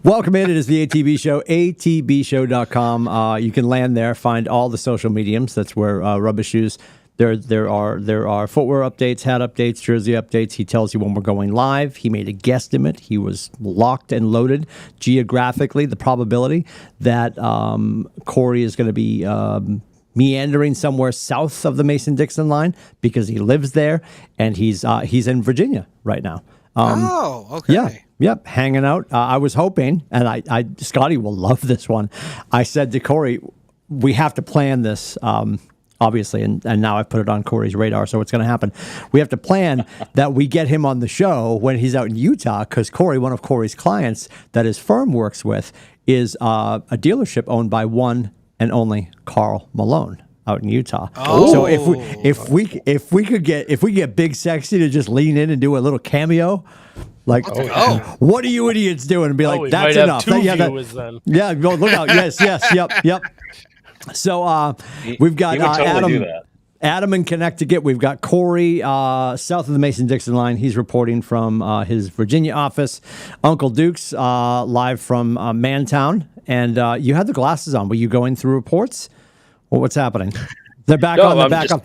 Welcome in. It is the ATB Show, atbshow.com. You can land there, find all the social mediums. That's where Rubber Shoes. There are footwear updates, hat updates, jersey updates. He tells you when we're going live. He made a guesstimate. He was locked and loaded geographically. The probability that Corey is going to be meandering somewhere south of the Mason-Dixon line because he lives there, and he's in Virginia right now. Okay. Yeah. Yep, hanging out. I was hoping, and I Scotty will love this one. I said to Corey, we have to plan this, obviously, and now I've put it on Corey's radar, so it's going to happen. We have to plan that we get him on the show when he's out in Utah, because Corey, one of Corey's clients that his firm works with, is a dealership owned by one and only Karl Malone out in Utah. So if we could get Big Sexy to just lean in and do a little cameo. Like, what are you idiots doing? And be like, that's enough. Then. Yeah, go look out. Yes, yep. So we've got Adam in Connecticut. We've got Corey south of the Mason-Dixon line. He's reporting from his Virginia office. Uncle Duke's live from Mantown. And you had the glasses on. Were you going through reports? Well, what's happening? They're back on. They're back on.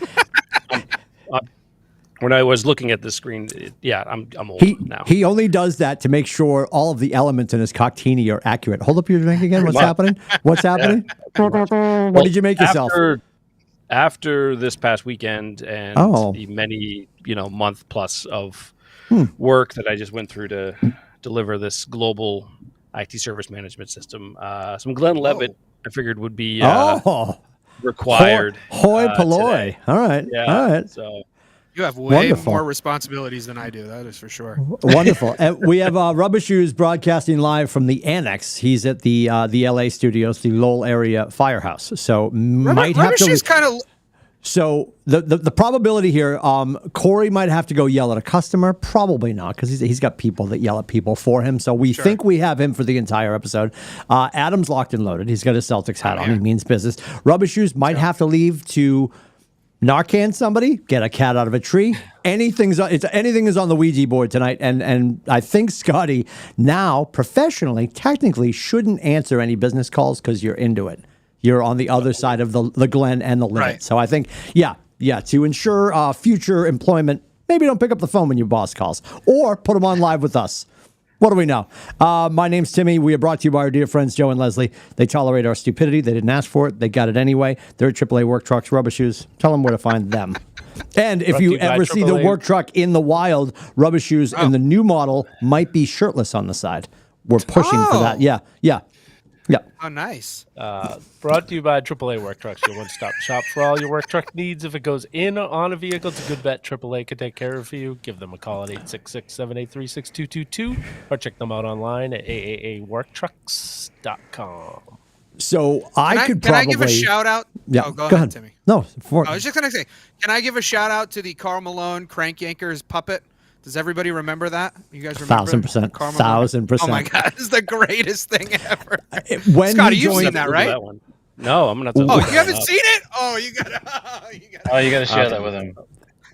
When I was looking at the screen, I'm old now. He only does that to make sure all of the elements in his cocktail are accurate. Hold up your drink again. What's happening? What's happening? What did you make yourself? After this past weekend and the many, month plus of work that I just went through to deliver this global IT service management system, some Glenn Levitt I figured would be required. Hoi polloi. All right. Yeah. All right. So. You have way more responsibilities than I do. That is for sure. Wonderful. And we have Rubber Shoes broadcasting live from the Annex. He's at the LA studios, the Lowell area firehouse. So Rubber Shoes kind of. So the probability here, Corey might have to go yell at a customer. Probably not, because he's got people that yell at people for him. So we think we have him for the entire episode. Adam's locked and loaded. He's got his Celtics hat on. He means business. Rubber Shoes might have to leave to Narcan somebody, get a cat out of a tree. Anything is on the Ouija board tonight, and I think Scotty now professionally, technically, shouldn't answer any business calls because you're into it. You're on the other side of the Glen and the limit. Right. So I think, to ensure future employment, maybe don't pick up the phone when your boss calls, or put them on live with us. What do we know? My name's Timmy. We are brought to you by our dear friends, Joe and Leslie. They tolerate our stupidity. They didn't ask for it. They got it anyway. They're at AAA Work Trucks, Rubber Shoes. Tell them where to find them. And if you ever see the work truck in the wild, Rubber Shoes in the new model might be shirtless on the side. We're pushing for that. Yeah. Oh, nice. Brought to you by AAA Work Trucks, your one-stop shop for all your work truck needs. If it goes in or on a vehicle, it's a good bet AAA can take care of for you. Give them a call at 866-783-6222 or check them out online at aaaworktrucks.com. So Can I give a shout out? Yeah, go ahead, Timmy. No, I was just going to say, can I give a shout out to the Karl Malone Crank Yankers puppet? Does everybody remember that? You guys remember? 1,000%. 1,000%. Oh my God, this is the greatest thing ever. Scotty, you've seen that, right? No, I'm gonna. You haven't seen it? Oh, you gotta share that with him.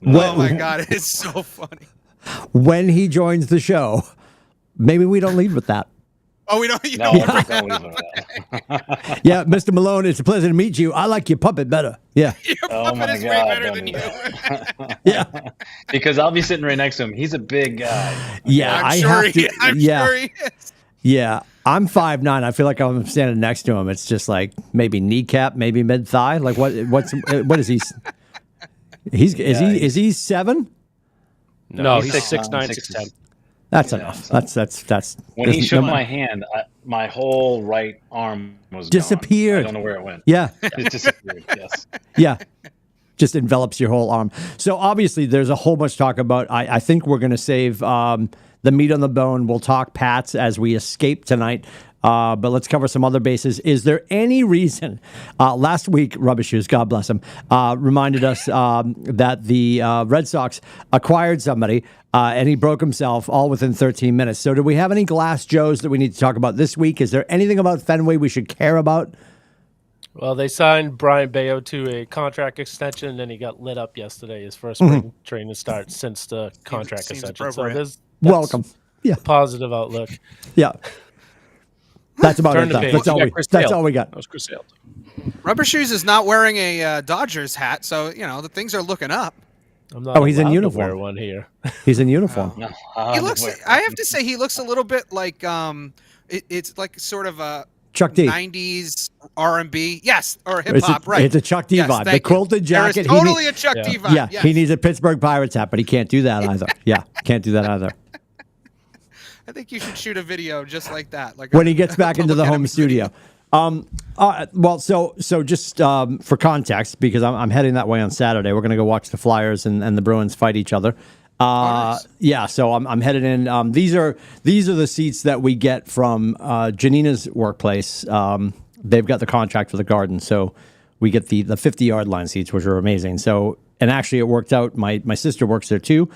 Oh my God, it's so funny. When he joins the show, maybe we don't lead with that. Oh, we don't. Don't leave with that. Yeah, Mr. Malone, it's a pleasure to meet you. I like your puppet better. Yeah. Your puppet is way better than you. Yeah. Because I'll be sitting right next to him. He's a big guy. Yeah, I'm sure he is. Yeah, I'm 5'9". I feel like I'm standing next to him. It's just like maybe kneecap, maybe mid thigh. Like what is he? Is he 7? No, he's 6'9", 6'10". That's enough. That's. When he shook my hand, my whole right arm was disappeared. Gone. I don't know where it went. Yeah, it disappeared. Yes. Yeah, just envelops your whole arm. So obviously, there's a whole bunch to talk about. I think we're going to save the meat on the bone. We'll talk Pats as we escape tonight. But let's cover some other bases. Is there any reason? Last week, Rubber Shoes, God bless him, reminded us that the Red Sox acquired somebody, and he broke himself all within 13 minutes. So do we have any Glass Joes that we need to talk about this week? Is there anything about Fenway we should care about? Well, they signed Brian Bayo to a contract extension, and he got lit up yesterday, his first spring training start since the contract extension. So that's welcome. Yeah. Positive outlook. Yeah. That's about Turn it. the page. That's all we got. That was Chris Sale. Rubber Shoes is not wearing a Dodgers hat, so the things are looking up. I'm not he's in allowed to uniform. wear one here. He's in uniform. No, He looks. I have to say, he looks a little bit like it's like sort of a Chuck D. 90s R&B, yes, or hip hop, right? It's a Chuck D Yes, vibe. The thank you. quilted jacket. There is totally a Chuck D vibe. Yeah, yes. he needs a Pittsburgh Pirates hat, but he can't do that either. Yeah, can't do that either. I think you should shoot a video just like that, like When he gets back into the home studio. Well, so just for context, because I'm heading that way on Saturday, we're going to go watch the Flyers and the Bruins fight each other. Nice. Yeah, so I'm headed in. These are the seats that we get from Janina's workplace. They've got the contract for the Garden, so we get the 50-yard line seats, which are amazing. So, and actually, it worked out. My sister works there too,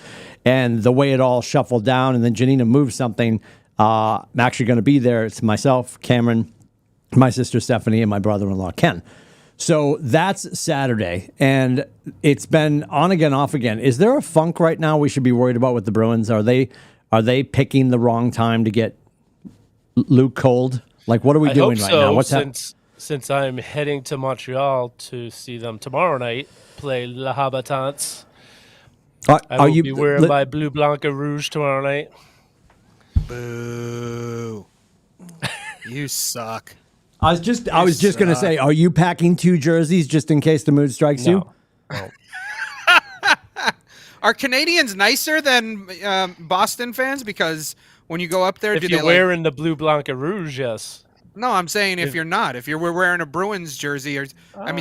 and the way it all shuffled down, and then Janina moved something. I'm actually going to be there. It's myself, Cameron, my sister Stephanie, and my brother-in-law Ken. So that's Saturday, and it's been on again, off again. Is there a funk right now we should be worried about with the Bruins? Are they picking the wrong time to get Luke cold? Like, what are we doing right now? What's since I'm heading to Montreal to see them tomorrow night play Le Habitants. I will be wearing my blue, blanc, and rouge tomorrow night. Boo! You suck. I was just going to say, are you packing 2 jerseys just in case the mood strikes you? No. Are Canadians nicer than Boston fans? Because when you go up there, If do you're they wearing the blue, blanc, and rouge, yes. No, I'm saying if you're not, if you're wearing a Bruins jersey, or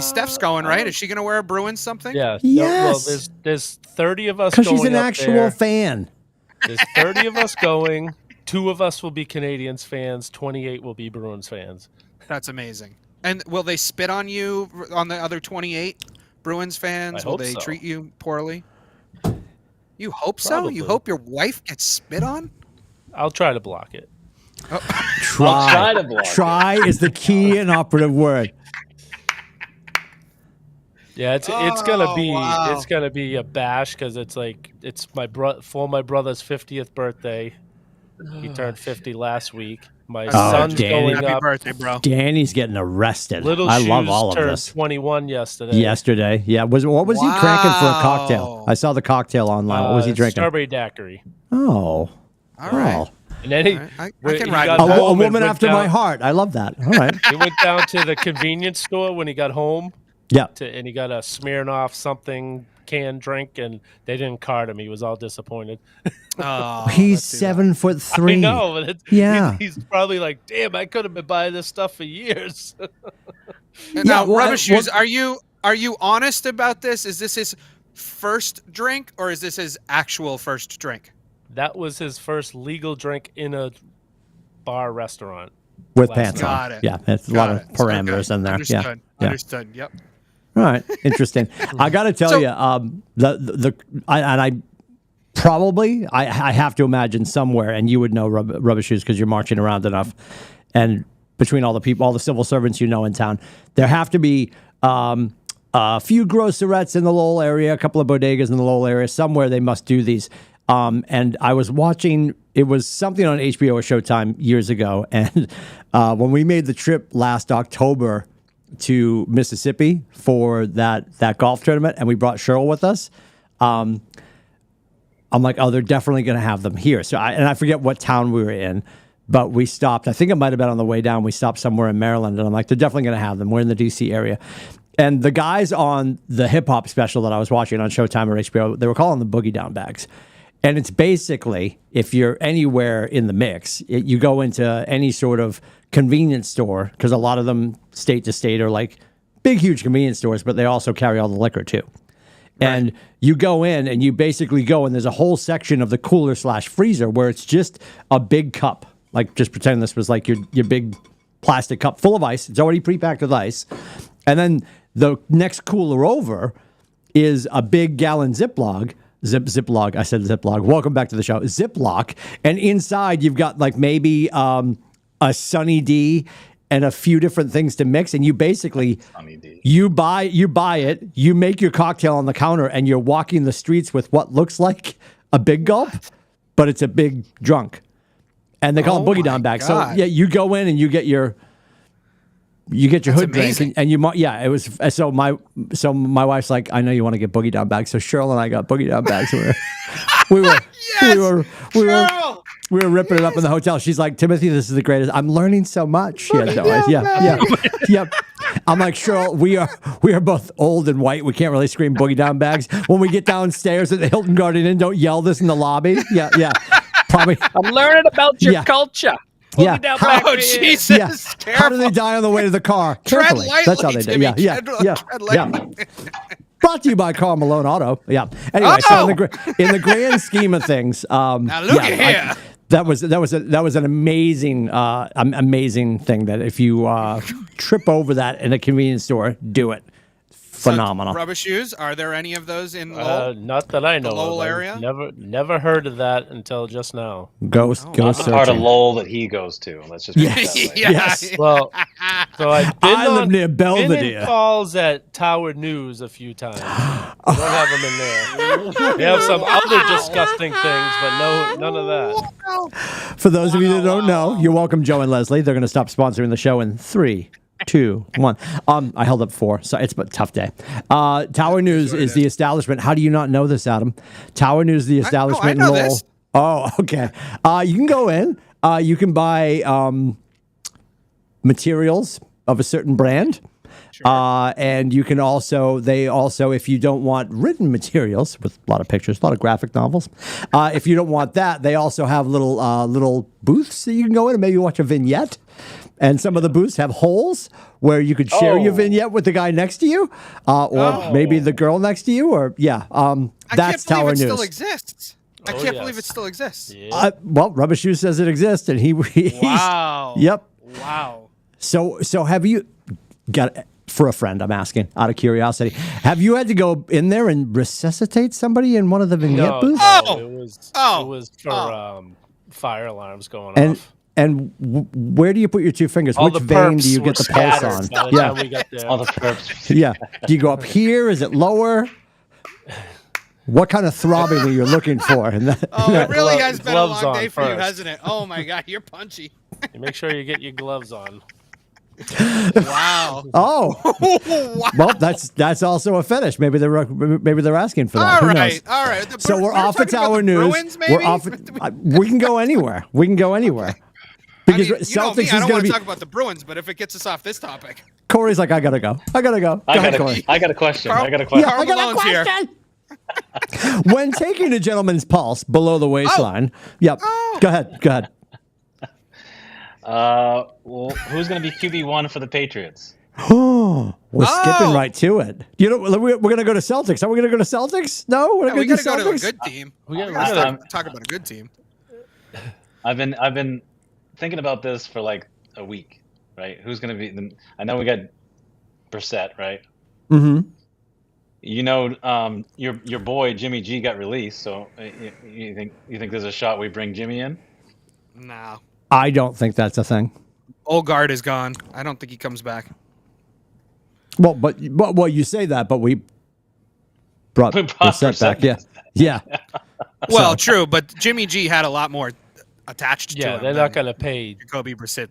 Steph's going, right? Is she going to wear a Bruins something? Yeah. Yes. Well, there's 30 of us Because going she's an up actual there. fan. There's 30 of us going. 2 of us will be Canadians fans. 28 will be Bruins fans. That's amazing. And will they spit on you on the other 28 Bruins fans? I Will hope they so. treat you poorly? You hope so? Probably. You hope your wife gets spit on? I'll try to block it. try to block it. Try is the key and operative word. Yeah, it's gonna be wow. it's gonna be a bash because it's my brother's 50th birthday. He turned 50 last week. My son's Danny. going Happy up. birthday, bro. Danny's getting arrested. Little I Shoes love all of turned this. 21 yesterday. Yesterday, yeah. What was he cranking for a cocktail? Wow. I saw the cocktail online. What was he drinking? Strawberry daiquiri. Oh, All right. And then he, All right. I when can he ride got with that. A home and woman went after down- my heart. I love that. All right. He went down to the convenience store when he got home, Yeah. and he got a Smirnoff something canned drink, and they didn't card him. He was all disappointed. Oh, He's let's do that. 7'3". I know, but Yeah. he's probably like, "Damn, I could have been buying this stuff for years." Now, well, Rubber Shoes, are you honest about this? Is this his first drink, or is this his actual first drink? That was his first legal drink in a bar restaurant. With Last pants night. Got on. it. Yeah, it's a lot of parameters in there. Understood. Yeah. Understood. Yep. All right, interesting. I got to tell So- you, I have to imagine somewhere, and you would know Rubber Shoes because you're marching around enough, and between all the people, all the civil servants you know in town, there have to be a few grocerettes in the Lowell area, a couple of bodegas in the Lowell area. Somewhere they must do these. And I was watching, it was something on HBO or Showtime years ago, and when we made the trip last October to Mississippi for that golf tournament, and we brought Cheryl with us. I'm like, oh, they're definitely going to have them here. So I forget what town we were in, but we stopped. I think it might have been on the way down. We stopped somewhere in Maryland, and I'm like, they're definitely going to have them. We're in the DC area. And the guys on the hip hop special that I was watching on Showtime or HBO, they were calling them Boogie Down bags. And it's basically, if you're anywhere in the mix, you go into any sort of convenience store, because a lot of them state to state are like big, huge convenience stores, but they also carry all the liquor too. Right. And you go in and you basically go, and there's a whole section of the cooler/freezer where it's just a big cup. Like, just pretend this was like your big plastic cup full of ice. It's already pre-packed with ice. And then the next cooler over is a big gallon Ziploc. Ziploc. I said Ziploc. Welcome back to the show. Ziploc. And inside you've got like maybe a Sunny D and a few different things to mix. And you basically, you buy it, you make your cocktail on the counter, and you're walking the streets with what looks like a big gulp, but it's a big drunk. and they call them boogie down bags. So yeah, you go in and you get your hood drink, and it was so my wife's like, I know you want to get boogie down bags, so Cheryl and I got boogie down bags. We were ripping it up in the hotel. She's like, Timothy, this is the greatest. I'm learning so much. Yep. I'm like, Cheryl, we are both old and white. We can't really scream boogie down bags. When we get downstairs at the Hilton Garden Inn, don't yell this in the lobby. Yeah. Probably. I'm learning about your culture. Yeah. Oh, Jesus. Yeah. How do they die on the way to the car? Tread lightly. That's how they do. Yeah. Brought to you by Karl Malone Auto. Yeah. Anyway, so in the grand scheme of things, now look at here. That was an amazing thing. That if you trip over that in a convenience store, do it. Phenomenal. So, rubber shoes. Are there any of those in Lowell? Not that I know. Lowell area. Never heard of that until just now. Go not the part of Lowell that he goes to. Let's just yes. Well, so I've been I live near Belvedere. Been in calls at Tower News a few times. We don't have them in there. They have some other disgusting things, but none of that. For those of you that don't know, you're welcome, Joe and Leslie. They're going to stop sponsoring the show in 3, 2, 1. I held up 4, so it's a tough day. Tower News is the establishment. How do you not know this, Adam? Tower News is the establishment. I know this. Oh, okay. You can go in. You can buy materials of a certain brand. Sure. And you can also, if you don't want written materials with a lot of pictures, a lot of graphic novels, if you don't want that, they also have little booths that you can go in and maybe watch a vignette. And some of the booths have holes where you could share your vignette with the guy next to you, or maybe the girl next to you, or that's Tower News. Still exists. I can't believe it still exists. Yeah. Well, Rubber Shoes says it exists, and wow. Yep. Wow. So have you got? For a friend, I'm asking out of curiosity. Have you had to go in there and resuscitate somebody in one of the vignette booths? No, it was for fire alarms going off. And where do you put your 2 fingers? Which vein do you get the pulse on? Yeah, we got there. All the perps. Yeah. Do you go up here? Is it lower? What kind of throbbing are you looking for? It really has been a long day for you, hasn't it? Oh my God, you're punchy. You make sure you get your gloves on. Wow. Oh. Wow. Well, that's also a finish. Maybe they're asking for that. All Who right. knows? All right. So we're off of Tower News. Bruins, maybe? We're off. We can go anywhere. Because Celtics is going to be. Talk about the Bruins, but if it gets us off this topic, Corey's like, I gotta go. I got a question. I got a question. When taking a gentleman's pulse below the waistline, Go ahead. Well, who's going to be QB1 for the Patriots? We're skipping right to it. We're going to go to Celtics. Are we going to go to Celtics? No, we're going to go to a good team. We got to talk about a good team. I've been thinking about this for like a week, right? Who's going to be? I know we got Brissett, right? Mm-hmm. Your boy Jimmy G got released, so you think there's a shot we bring Jimmy in? No. I don't think that's a thing. Old guard is gone. I don't think he comes back. Well, you say that, but we brought Brissett back. Yeah. Well, true, but Jimmy G had a lot more attached to him. Yeah, they're not going to pay Jacoby Brissett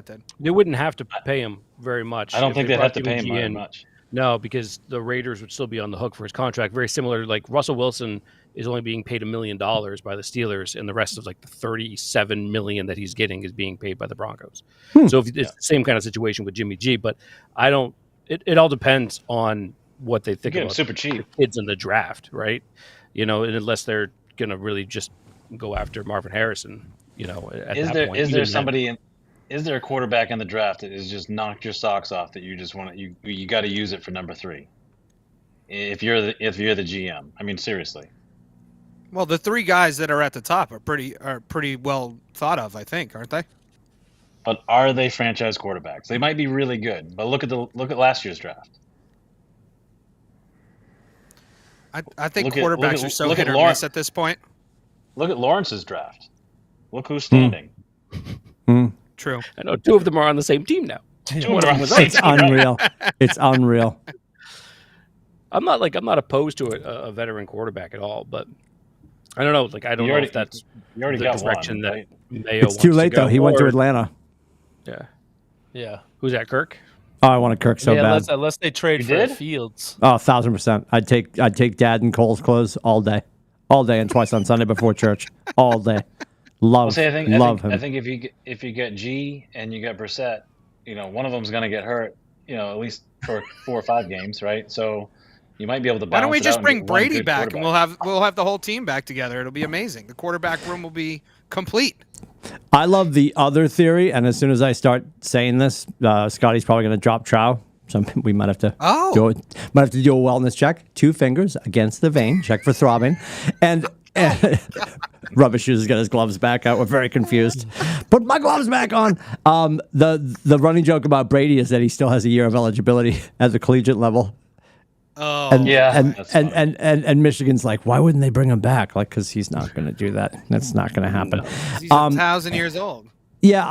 did. They wouldn't have to pay him very much. I don't think they'd have to pay him very much. No, because the Raiders would still be on the hook for his contract. Very similar, like Russell Wilson is only being paid $1 million by the Steelers, and the rest of like the $37 million that he's getting is being paid by the Broncos. So it's the same kind of situation with Jimmy G. But I don't. It all depends on what they think about super cheap kids in the draft, right? And unless they're gonna really just go after Marvin Harrison, Is there a quarterback in the draft that is just knocked your socks off that you just want you got to use it for number 3? If you're the GM, I mean seriously. Well, the 3 guys that are at the top are pretty well thought of, I think, aren't they? But are they franchise quarterbacks? They might be really good, but look at last year's draft. I think quarterbacks are so hit or miss at this point. Look at Lawrence's draft. Look who's standing. True. I know 2 of them are on the same team now. It's unreal. It's unreal. I'm not opposed to a veteran quarterback at all, but I don't know. Like I don't know if that's the direction that right? Mayo. It's too late though. He went to Atlanta. Yeah. Who's that? Kirk. Oh, I want a Kirk so bad. Unless they trade for Fields. Oh, 1,000%. I'd take Dad in Cole's clothes all day, and twice on Sunday before church, all day. Love him. I think if you get G and you get Brissett, one of them's going to get hurt, at least for 4 or 5 games, right? So you might be able to. Why don't we just bring Brady back and we'll have the whole team back together? It'll be amazing. The quarterback room will be complete. I love the other theory, and as soon as I start saying this, Scotty's probably going to drop trow. So we might have to do a wellness check. 2 fingers against the vein, check for throbbing, and Rubber Shoes has got his gloves back out. We're very confused. Put my gloves back on. The running joke about Brady is that he still has a year of eligibility at the collegiate level. Oh, and Michigan's like, why wouldn't they bring him back? Like, because he's not going to do that. That's not going to happen. No. He's 1,000 years old. Yeah,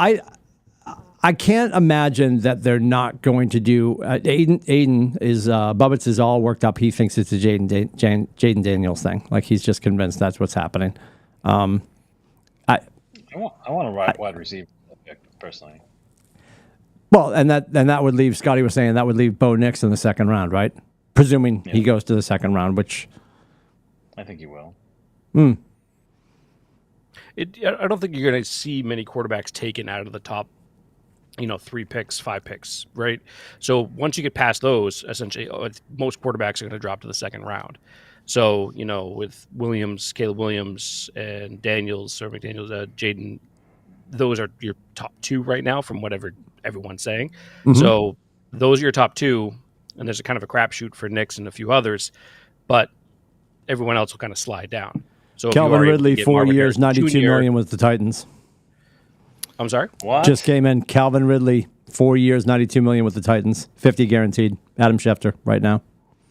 I can't imagine that they're not going to do. Aiden is Bubbitts is all worked up. He thinks it's a Jaden Daniels thing. Like he's just convinced that's what's happening. I want a wide receiver personally. Well, and that would leave. Scotty was saying that would leave Bo Nix in the second round, right? Presuming he goes to the second round, which I think he will. I don't think you're going to see many quarterbacks taken out of the top, 3 picks, 5 picks, right? So once you get past those, essentially, most quarterbacks are going to drop to the second round. So, with Caleb Williams, and Daniels, or McDaniels, Jaden, those are your top 2 right now from whatever everyone's saying. Mm-hmm. So those are your top 2. And there's a kind of a crapshoot for Knicks and a few others, but everyone else will kind of slide down. So Calvin Ridley, 4 years, $92 million with the Titans. I'm sorry? What? Just came in. Calvin Ridley, 4 years, $92 million with the Titans. 50 guaranteed. Adam Schefter right now.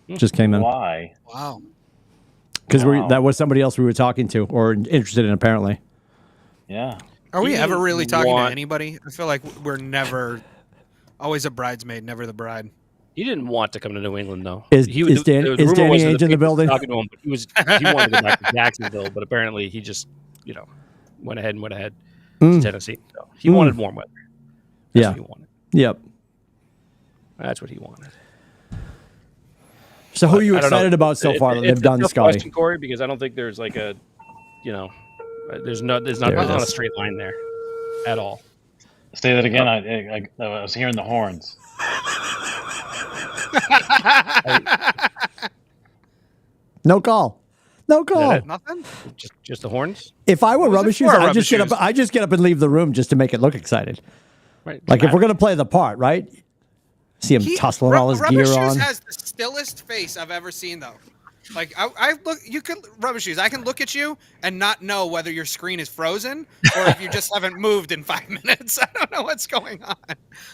Just came in. Why? Wow. Because that was somebody else we were talking to or interested in, apparently. Yeah. Are we ever really talking to anybody? I feel like we're never always a bridesmaid, never the bride. He didn't want to come to New England, though. Is Danny Ainge in the building? Talking to him, but he wanted to go back to Jacksonville, but apparently he just, went ahead to Tennessee. So he wanted warm weather. That's what he wanted. Yep. That's what he wanted. So who are you excited about so far that they've done, Scotty? Question, Corey, because I don't think there's like a, there's not a straight line there at all. Say that again. I was hearing the horns. No call. Nothing. Just the horns. If I were Rubber Shoes, I just get up and leave the room just to make it look excited. Right. Like if we're gonna play the part, right? See him tussling all his gear on. Rubber Shoes has the stillest face I've ever seen, though. Like I look, you could Rubber Shoes. I can look at you and not know whether your screen is frozen or if you just haven't moved in 5 minutes. I don't know what's going on.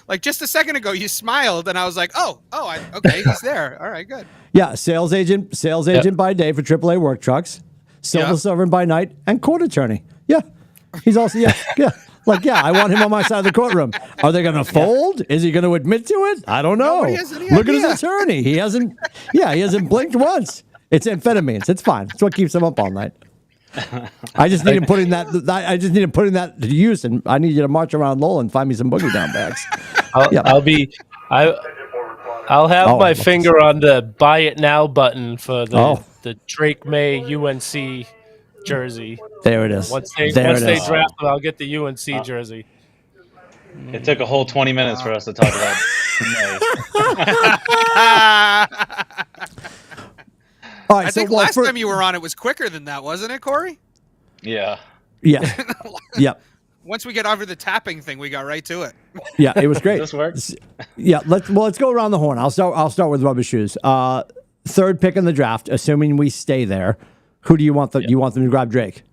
Like just a second ago, you smiled and I was like, okay, he's there. All right, good. Yeah, sales agent by day for AAA work trucks, civil servant by night, and court attorney. Yeah, he's also I want him on my side of the courtroom. Are they going to fold? Is he going to admit to it? I don't know. Look at his attorney. He hasn't blinked once. It's amphetamines. It's fine. It's what keeps him up all night. I just need him putting that. I just need him putting that to use, and I need you to march around Lowell and find me some boogie down bags. I'll have my finger on the buy it now button for the Drake May UNC jersey. There it is. Once they draft it, I'll get the UNC jersey. It took a whole 20 minutes for us to talk about All right, I think last time you were on, it was quicker than that, wasn't it, Corey? Yeah. Yep. Once we get over the tapping thing, we got right to it. Yeah, it was great. This works. Yeah, let's go around the horn. I'll start with Rubber Shoes. Third pick in the draft, assuming we stay there. Who do you want you want them to grab? Drake?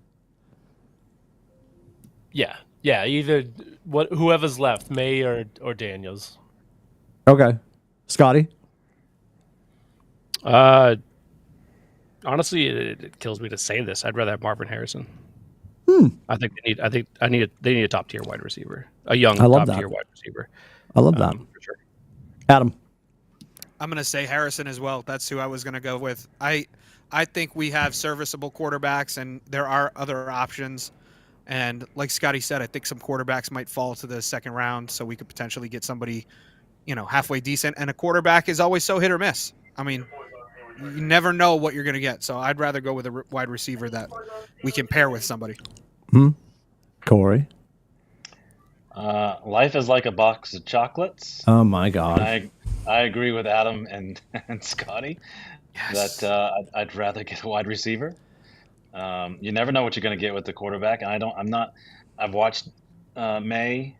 Yeah. Either whoever's left, May or Daniels. Okay, Scotty. Honestly, it kills me to say this. I'd rather have Marvin Harrison. I think they need a top tier wide receiver, a young top tier wide receiver. I love that for sure. Adam. I'm gonna say Harrison as well. That's who I was gonna go with. I I think we have serviceable quarterbacks, and there are other options. And like Scotty said, I think some quarterbacks might fall to the second round, so we could potentially get somebody, halfway decent. And a quarterback is always so hit or miss. I mean, you never know what you're going to get. So I'd rather go with a wide receiver that we can pair with somebody. Corey? Life is like a box of chocolates. Oh, my God. I agree with Adam and Scotty that I'd rather get a wide receiver. You never know what you're going to get with the quarterback. And I've watched May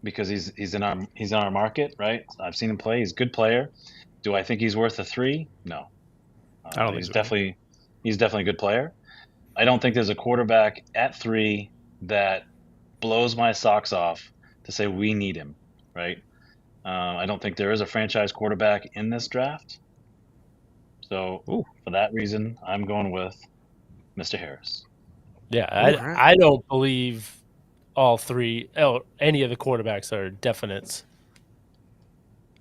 because he's in our market, right? I've seen him play. He's a good player. Do I think he's worth a 3? No. I don't think he's so. He's definitely a good player. I don't think there's a quarterback at 3 that blows my socks off to say we need him, right? I don't think there is a franchise quarterback in this draft. So for that reason, I'm going with Mr. Harris. Yeah, I don't believe all 3, any of the quarterbacks are definites.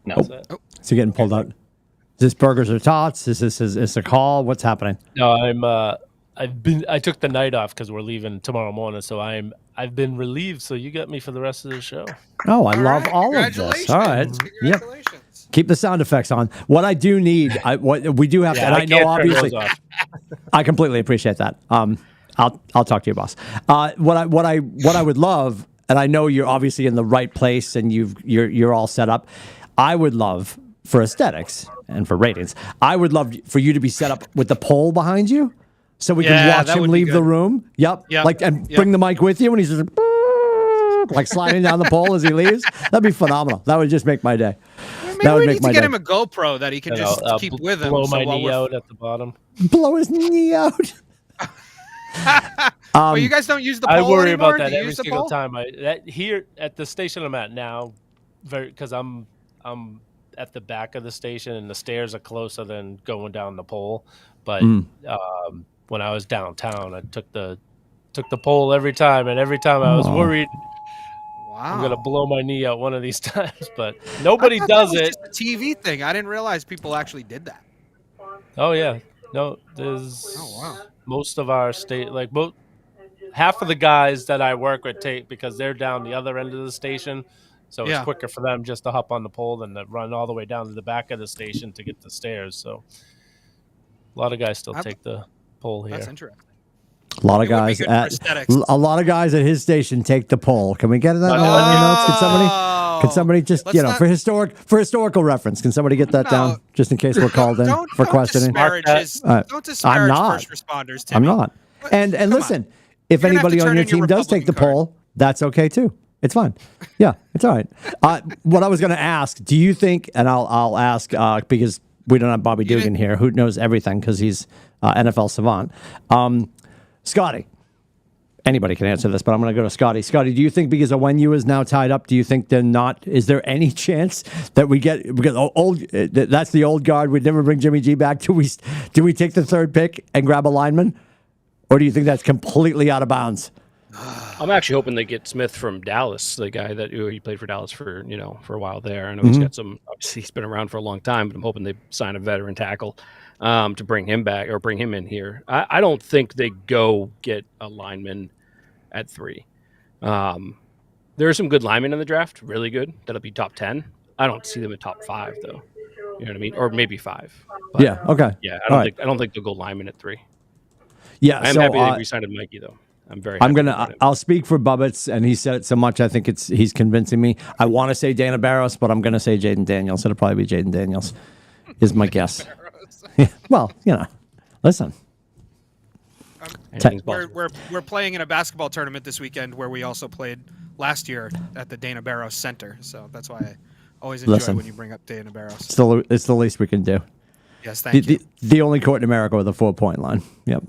No. So you're getting pulled out. Is this burgers or tots? Is this a call? What's happening? No, I took the night off because we're leaving tomorrow morning, so I've been relieved. So you got me for the rest of the show. Oh, I love all of this. All right, yep. Keep the sound effects on. What I do need, what we do have, and I know obviously, I completely appreciate that. I'll talk to you, boss. What I would love, and I know you're obviously in the right place and you're all set up. I would love, for aesthetics and for ratings, I would love for you to be set up with the pole behind you, so we can watch him leave the room. Yep. Bring the mic with you when he's just like sliding down the pole as he leaves. That'd be phenomenal. That would just make my day. Maybe we need to get him a GoPro that he can just keep with him. Blow my knee out at the bottom. Blow his knee out. Well, you guys don't use the pole I worry anymore? about that every single time. Here at the station I'm at now, because I'm at the back of the station and the stairs are closer than going down the pole. But when I was downtown, I took the pole every time, and every time I was worried I'm gonna blow my knee out one of these times. But nobody does it. It's just a TV thing. I didn't realize people actually did that. Oh yeah, no, there's most of our state, like half of the guys that I work with take because they're down the other end of the station. So it's quicker for them just to hop on the pole than to run all the way down to the back of the station to get the stairs. So a lot of guys still take the pole here. That's interesting. A lot of guys at his station take the pole. Can we get that in the notes? Can somebody just for historical reference? Can somebody get that down just in case we're called in for questioning? Don't disparage first responders. Timmy. I'm not. And listen, if anybody on your team does take the pole, that's okay too. It's fine. Yeah, it's all right. What I was going to ask, do you think, and I'll ask because we don't have Bobby Dugan here, who knows everything because he's NFL savant. Scotty, anybody can answer this, but I'm going to go to Scotty. Scotty, do you think because Onwenu is now tied up, do you think is there any chance that we get, because that's the old guard, we'd never bring Jimmy G back? Do we take the third pick and grab a lineman? Or do you think that's completely out of bounds? I'm actually hoping they get Smith from Dallas, the guy that he played for Dallas for a while there. I know he's got obviously he's been around for a long time, but I'm hoping they sign a veteran tackle to bring him back or bring him in here. I don't think they go get a lineman at 3. There are some good linemen in the draft, really good. That'll be top 10. I don't see them at top 5 though. You know what I mean? Or maybe 5. But, yeah. Okay. Yeah. I don't think they'll go lineman at 3. Yeah. I'm happy they re-signed Mikey though. I'm very. I'll speak for Bubbets, and he said it so much. I think he's convincing me. I want to say Dana Barros, but I'm going to say Jaden Daniels. It'll probably be Jaden Daniels, is my guess. Yeah, well, listen. We're playing in a basketball tournament this weekend where we also played last year at the Dana Barros Center. So that's why I always enjoy when you bring up Dana Barros. It's the least we can do. Yes, thank you. The only court in America with a 4-point line. Yep.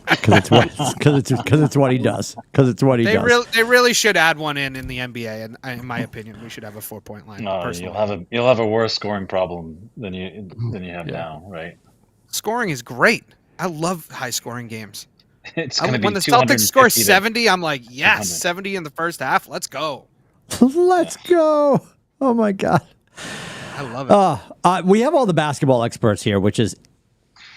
Because it's what he does. Because it's what he does. They really should add one in the NBA. And in my opinion, we should have a 4-point line. No, you'll have a worse scoring problem than you have now, right? Scoring is great. I love high scoring games. It's when the Celtics score 70, I'm like, yes, 70 in the first half. Let's go. Let's go. Oh my God. I love it. We have all the basketball experts here, which is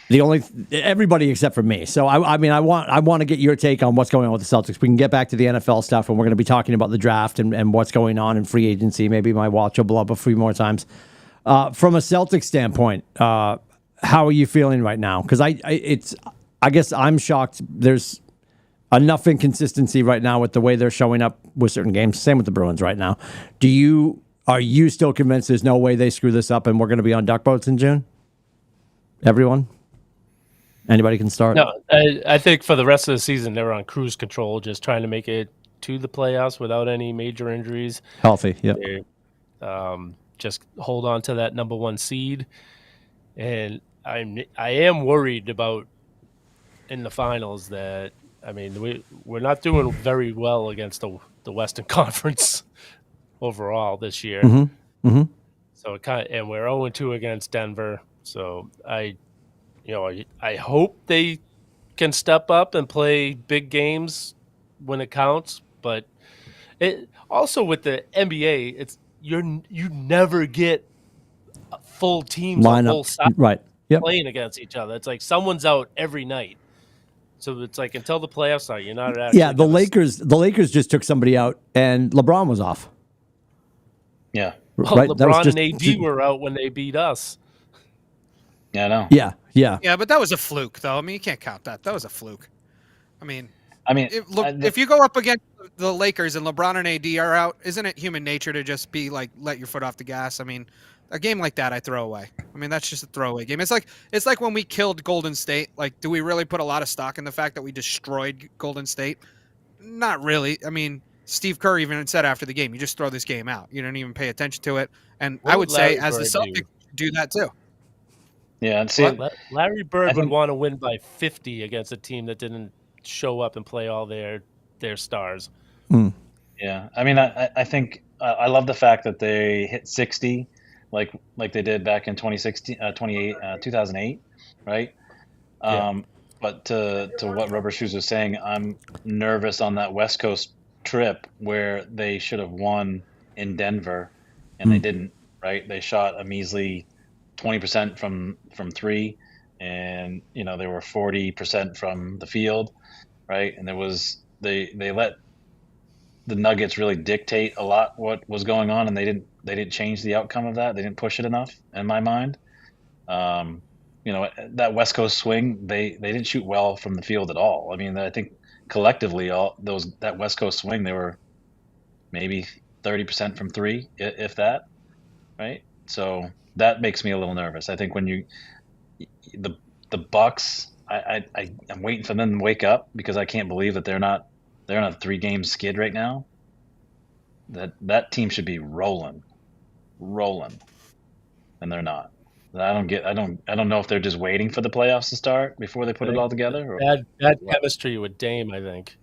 Everybody except for me. So I mean, I want to get your take on what's going on with the Celtics. We can get back to the NFL stuff, and we're going to be talking about the draft and what's going on in free agency. Maybe my watch will blow up a few more times. From a Celtics standpoint, how are you feeling right now? Because I guess I'm shocked. There's enough inconsistency right now with the way they're showing up with certain games. Same with the Bruins right now. Are you still convinced there's no way they screw this up and we're going to be on duck boats in June? Everyone? Anybody can start? No, I think for the rest of the season, they're on cruise control, just trying to make it to the playoffs without any major injuries. Healthy, yeah. Just hold on to that number 1 seed. And I am worried about in the finals that, I mean, we're not doing very well against the Western Conference overall this year. Mm-hmm. Mm-hmm. So and we're 0-2 against Denver. So I hope they can step up and play big games when it counts. But it also with the NBA, it's you never get full teams on both sides playing against each other. It's like someone's out every night. So it's like until the playoffs start, you're not actually. Yeah, the Lakers just took somebody out, and LeBron was off. Yeah, well, right. LeBron and AD were out when they beat us. Yeah, I know. Yeah, but that was a fluke, though. I mean, you can't count that. That was a fluke. I mean, if you go up against the Lakers and LeBron and AD are out, isn't it human nature to just be like, let your foot off the gas? I mean, a game like that, I throw away. I mean, that's just a throwaway game. It's like when we killed Golden State. Like, do we really put a lot of stock in the fact that we destroyed Golden State? Not really. I mean, Steve Kerr even said after the game, you just throw this game out. You don't even pay attention to it. And I would say, as the Celtics, do that too. Yeah, and see, Larry Bird would want to win by 50 against a team that didn't show up and play all their stars. Yeah, I mean, I think I love the fact that they hit 60, like they did back in 2008, right? But to what Rubber Shoes was saying, I'm nervous on that West Coast trip where they should have won in Denver, and they didn't. Right? They shot a measly 20% from three, and they were 40% from the field, right? And they let the Nuggets really dictate a lot what was going on, and they didn't change the outcome of that. They didn't push it enough, in my mind. That West Coast swing, they didn't shoot well from the field at all. I mean, I think collectively that West Coast swing, they were maybe 30% from three, if that, right? So that makes me a little nervous. I think when the Bucks, I'm waiting for them to wake up, because I can't believe that they're on a 3-game skid right now. That team should be rolling, and they're not. I don't know if they're just waiting for the playoffs to start before they put it all together. Or bad chemistry with Dame, I think.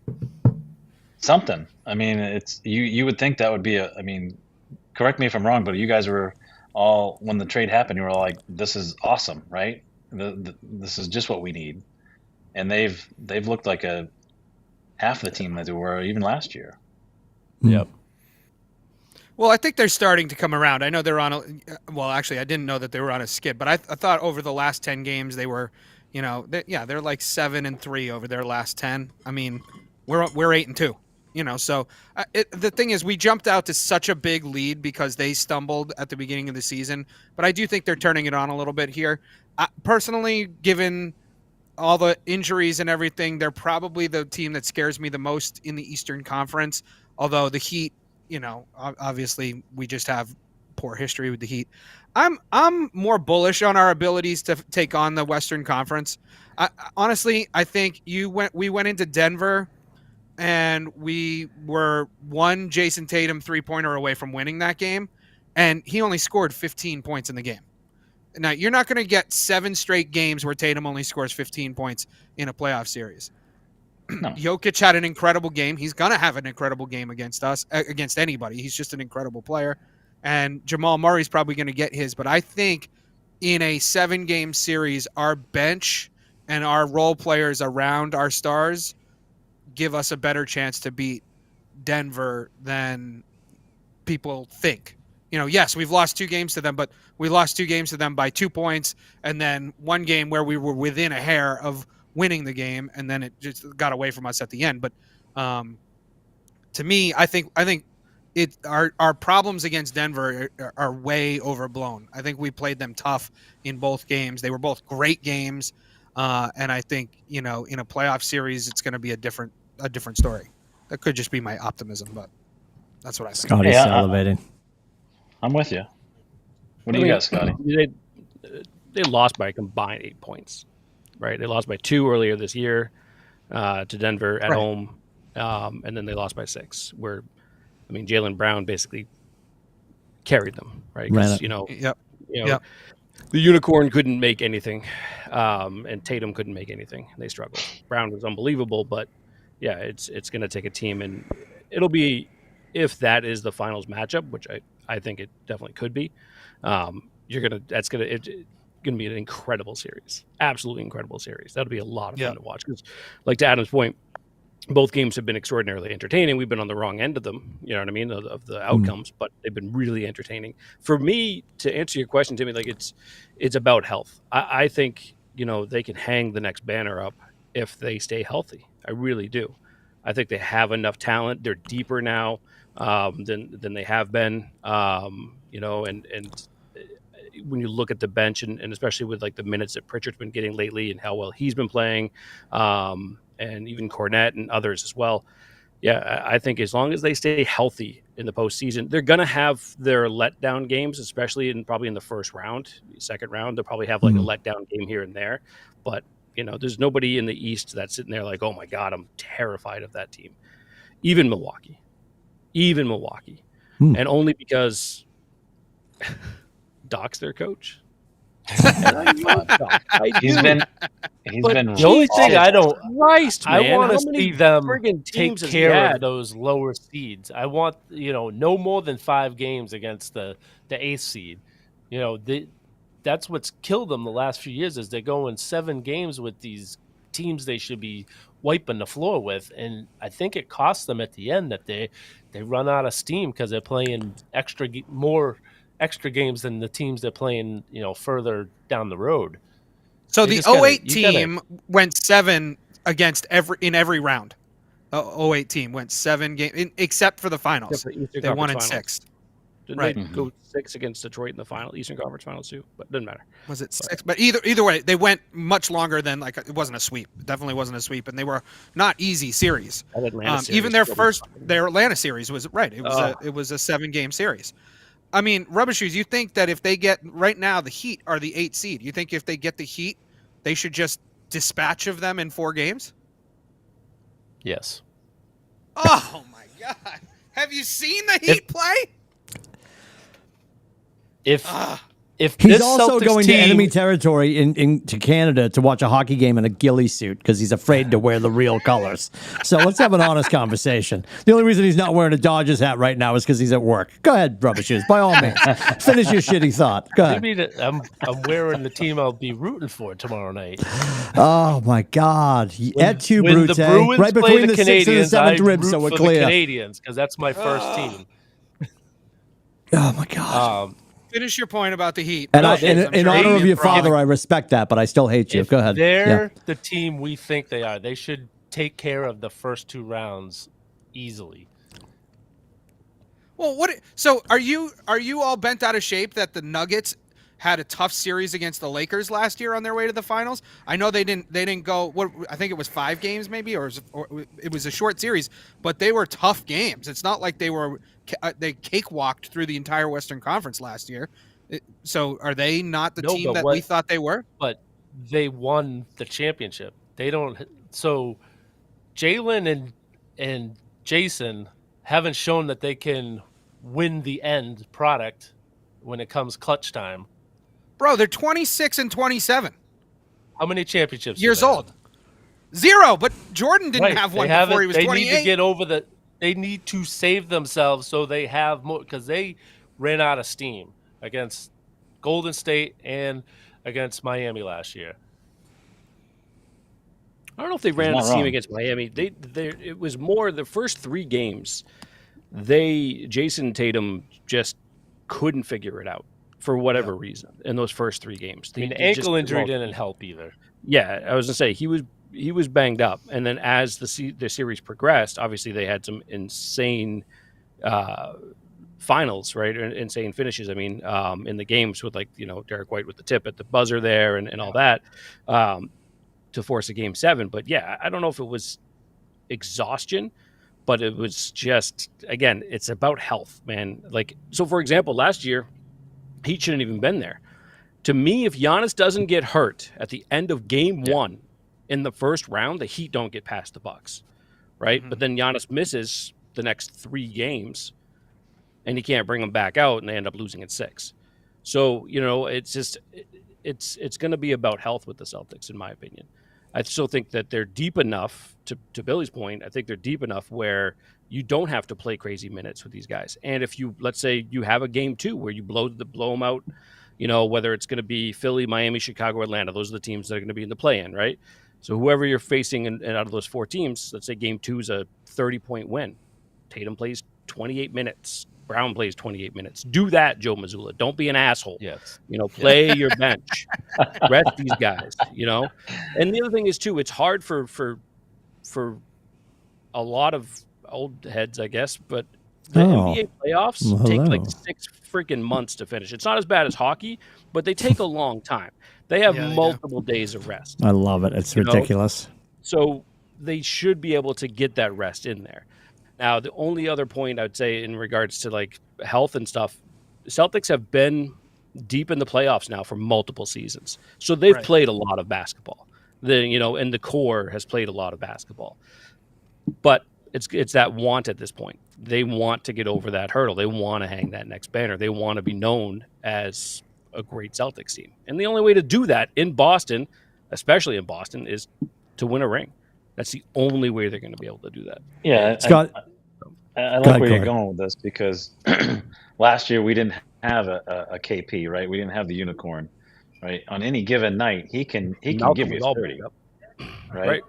Something. I mean, it's you would think that would be I mean, correct me if I'm wrong, but you guys were all, when the trade happened, you were all like, "This is awesome, right? This is just what we need." And they've looked like half the team that they were even last year. Yep. Well, I think they're starting to come around. I know they're on actually, I didn't know that they were on a skid, but I thought over the last 10 games they were, they're like 7-3 over their last 10. I mean, we're 8-2. So the thing is, we jumped out to such a big lead because they stumbled at the beginning of the season. But I do think they're turning it on a little bit here. Personally, given all the injuries and everything, they're probably the team that scares me the most in the Eastern Conference. Although the Heat, obviously we just have poor history with the Heat. I'm more bullish on our abilities to take on the Western Conference. Honestly, I think we went into Denver, and we were one Jason Tatum 3-pointer away from winning that game, and he only scored 15 points in the game. Now, you're not going to get 7 straight games where Tatum only scores 15 points in a playoff series. No. Jokic had an incredible game. He's going to have an incredible game against us, against anybody. He's just an incredible player. And Jamal Murray's probably going to get his. But I think in a 7-game series, our bench and our role players around our stars give us a better chance to beat Denver than people think. yes, we've lost 2 games to them, but we lost 2 games to them by 2 points, and then one game where we were within a hair of winning the game, and then it just got away from us at the end. But to me, I think our problems against Denver are way overblown. I think we played them tough in both games. They were both great games, and I think in a playoff series, it's going to be a different story. That could just be my optimism, but that's what I think. Scotty's salivating. I'm with you. What do you got, Scotty? They lost by a combined 8 points, right? They lost by 2 earlier this year to Denver at home, and then they lost by 6. Where, Jaylen Brown basically carried them, right? Because the unicorn couldn't make anything, and Tatum couldn't make anything. They struggled. Brown was unbelievable, but yeah, it's going to take a team, and it'll be, if that is the finals matchup, which I think it definitely could be. It's going to be an incredible series, absolutely incredible series. That'll be a lot of fun to watch because, like to Adam's point, both games have been extraordinarily entertaining. We've been on the wrong end of them, you know what I mean, of the outcomes, but they've been really entertaining. For me, to answer your question, Timmy, like it's about health. I think they can hang the next banner up if they stay healthy. I really do. I think they have enough talent. They're deeper now than they have been, and when you look at the bench and especially with like the minutes that Pritchard's been getting lately and how well he's been playing, and even Cornette and others as well. Yeah, I think as long as they stay healthy in the postseason, they're going to have their letdown games, especially probably in the first round, second round. They'll probably have like a letdown game here and there, but there's nobody in the East that's sitting there like, oh my God, I'm terrified of that team. Even Milwaukee, and only because Doc's their coach. He's been the only thing I want to see them take care of those lower seeds. I want no more than 5 games against the 8th seed. That's what's killed them the last few years is they're going 7 games with these teams they should be wiping the floor with, and I think it costs them at the end that they run out of steam because they're playing more extra games than the teams they're playing further down the road. So the 08 team went 7 against every round. 08 team went 7 games except for the finals. They won in 6. Didn't they go 6 against Detroit in the final Eastern Conference Finals too? But it doesn't matter. Was it 6? But either way, they went much longer than it wasn't a sweep. It definitely wasn't a sweep, and they were not easy series. Even their Atlanta series was right. It was a 7-game series. Rubber Shoes, you think that if they get right now the Heat are the 8th seed, you think if they get the Heat, they should just dispatch of them in 4 games? Yes. Oh my God! Have you seen the Heat play? If he's also going to enemy territory into Canada to watch a hockey game in a ghillie suit because he's afraid to wear the real colors. So let's have an honest conversation. The only reason he's not wearing a Dodgers hat right now is because he's at work. Go ahead, Rubber Shoes. By all means, finish your shitty thought. Go ahead. I'm wearing the team I'll be rooting for tomorrow night. Oh my God! When the Bruins right between the Canadians, 6th and the 7th ribs, so we're clear. The Canadians, because that's my first team. Oh my God! Finish your point about the Heat. And in honor of your father, I respect that, but I still hate you. Go ahead. They're the team we think they are. They should take care of the first 2 rounds easily. Well, so are you all bent out of shape that the Nuggets had a tough series against the Lakers last year on their way to the finals? I know they didn't go. I think it was 5 games maybe, or it was a short series, but they were tough games. It's not like they cakewalked through the entire Western Conference last year. So are they not the team that we thought they were? But they won the championship. They don't. So Jaylen and Jason haven't shown that they can win the end product when it comes clutch time. Bro, they're 26 and 27. How many championships? Years old. 0, but Jordan didn't have one before he was 28. They need to get over they need to save themselves so they have more, because they ran out of steam against Golden State and against Miami last year. I don't know if they ran out of steam against Miami. It was more the first 3 games. Jason Tatum just couldn't figure it out for whatever reason in those first 3 games. The ankle injury didn't help either. Yeah, I was gonna say he was banged up, and then as the series progressed, obviously they had some insane finals, right? Insane finishes. I mean, in the games with Derek White with the tip at the buzzer there and all that to force a game 7. But yeah, I don't know if it was exhaustion, but it was just, again, it's about health, man. Like, so for example, last year, Heat shouldn't even been there. To me, if Giannis doesn't get hurt at the end of game 1 in the first round, the Heat don't get past the Bucks, right? Mm-hmm. But then Giannis misses the next 3 games, and he can't bring them back out, and they end up losing in 6. So, it's just it's going to be about health with the Celtics, in my opinion. I still think that they're deep enough, to Billy's point, I think they're deep enough where you don't have to play crazy minutes with these guys. And if let's say you have a game 2 where you blow them out, whether it's going to be Philly, Miami, Chicago, Atlanta, those are the teams that are going to be in the play-in, right? So whoever you're facing and out of those 4 teams, let's say game 2 is a 30-point win. Tatum plays 28 minutes. Brown plays 28 minutes. Do that, Joe Mazzulla. Don't be an asshole. Yes. Play your bench. Rest these guys, And the other thing is, too, it's hard for a lot of old heads, I guess, but the NBA playoffs take like 6 freaking months to finish. It's not as bad as hockey, but they take a long time. They have multiple days of rest. I love it. It's ridiculous. So they should be able to get that rest in there. Now, the only other point I'd say in regards to like health and stuff, Celtics have been deep in the playoffs now for multiple seasons. So they've played a lot of basketball. And the core has played a lot of basketball. But it's that want at this point. They want to get over that hurdle. They want to hang that next banner. They want to be known as a great Celtics team. And the only way to do that in Boston, especially in Boston, is to win a ring. That's the only way they're going to be able to do that. Yeah, Scott, I like where you're going with this because last year we didn't have a KP, right? We didn't have the unicorn, right? On any given night, he can give you 30, right?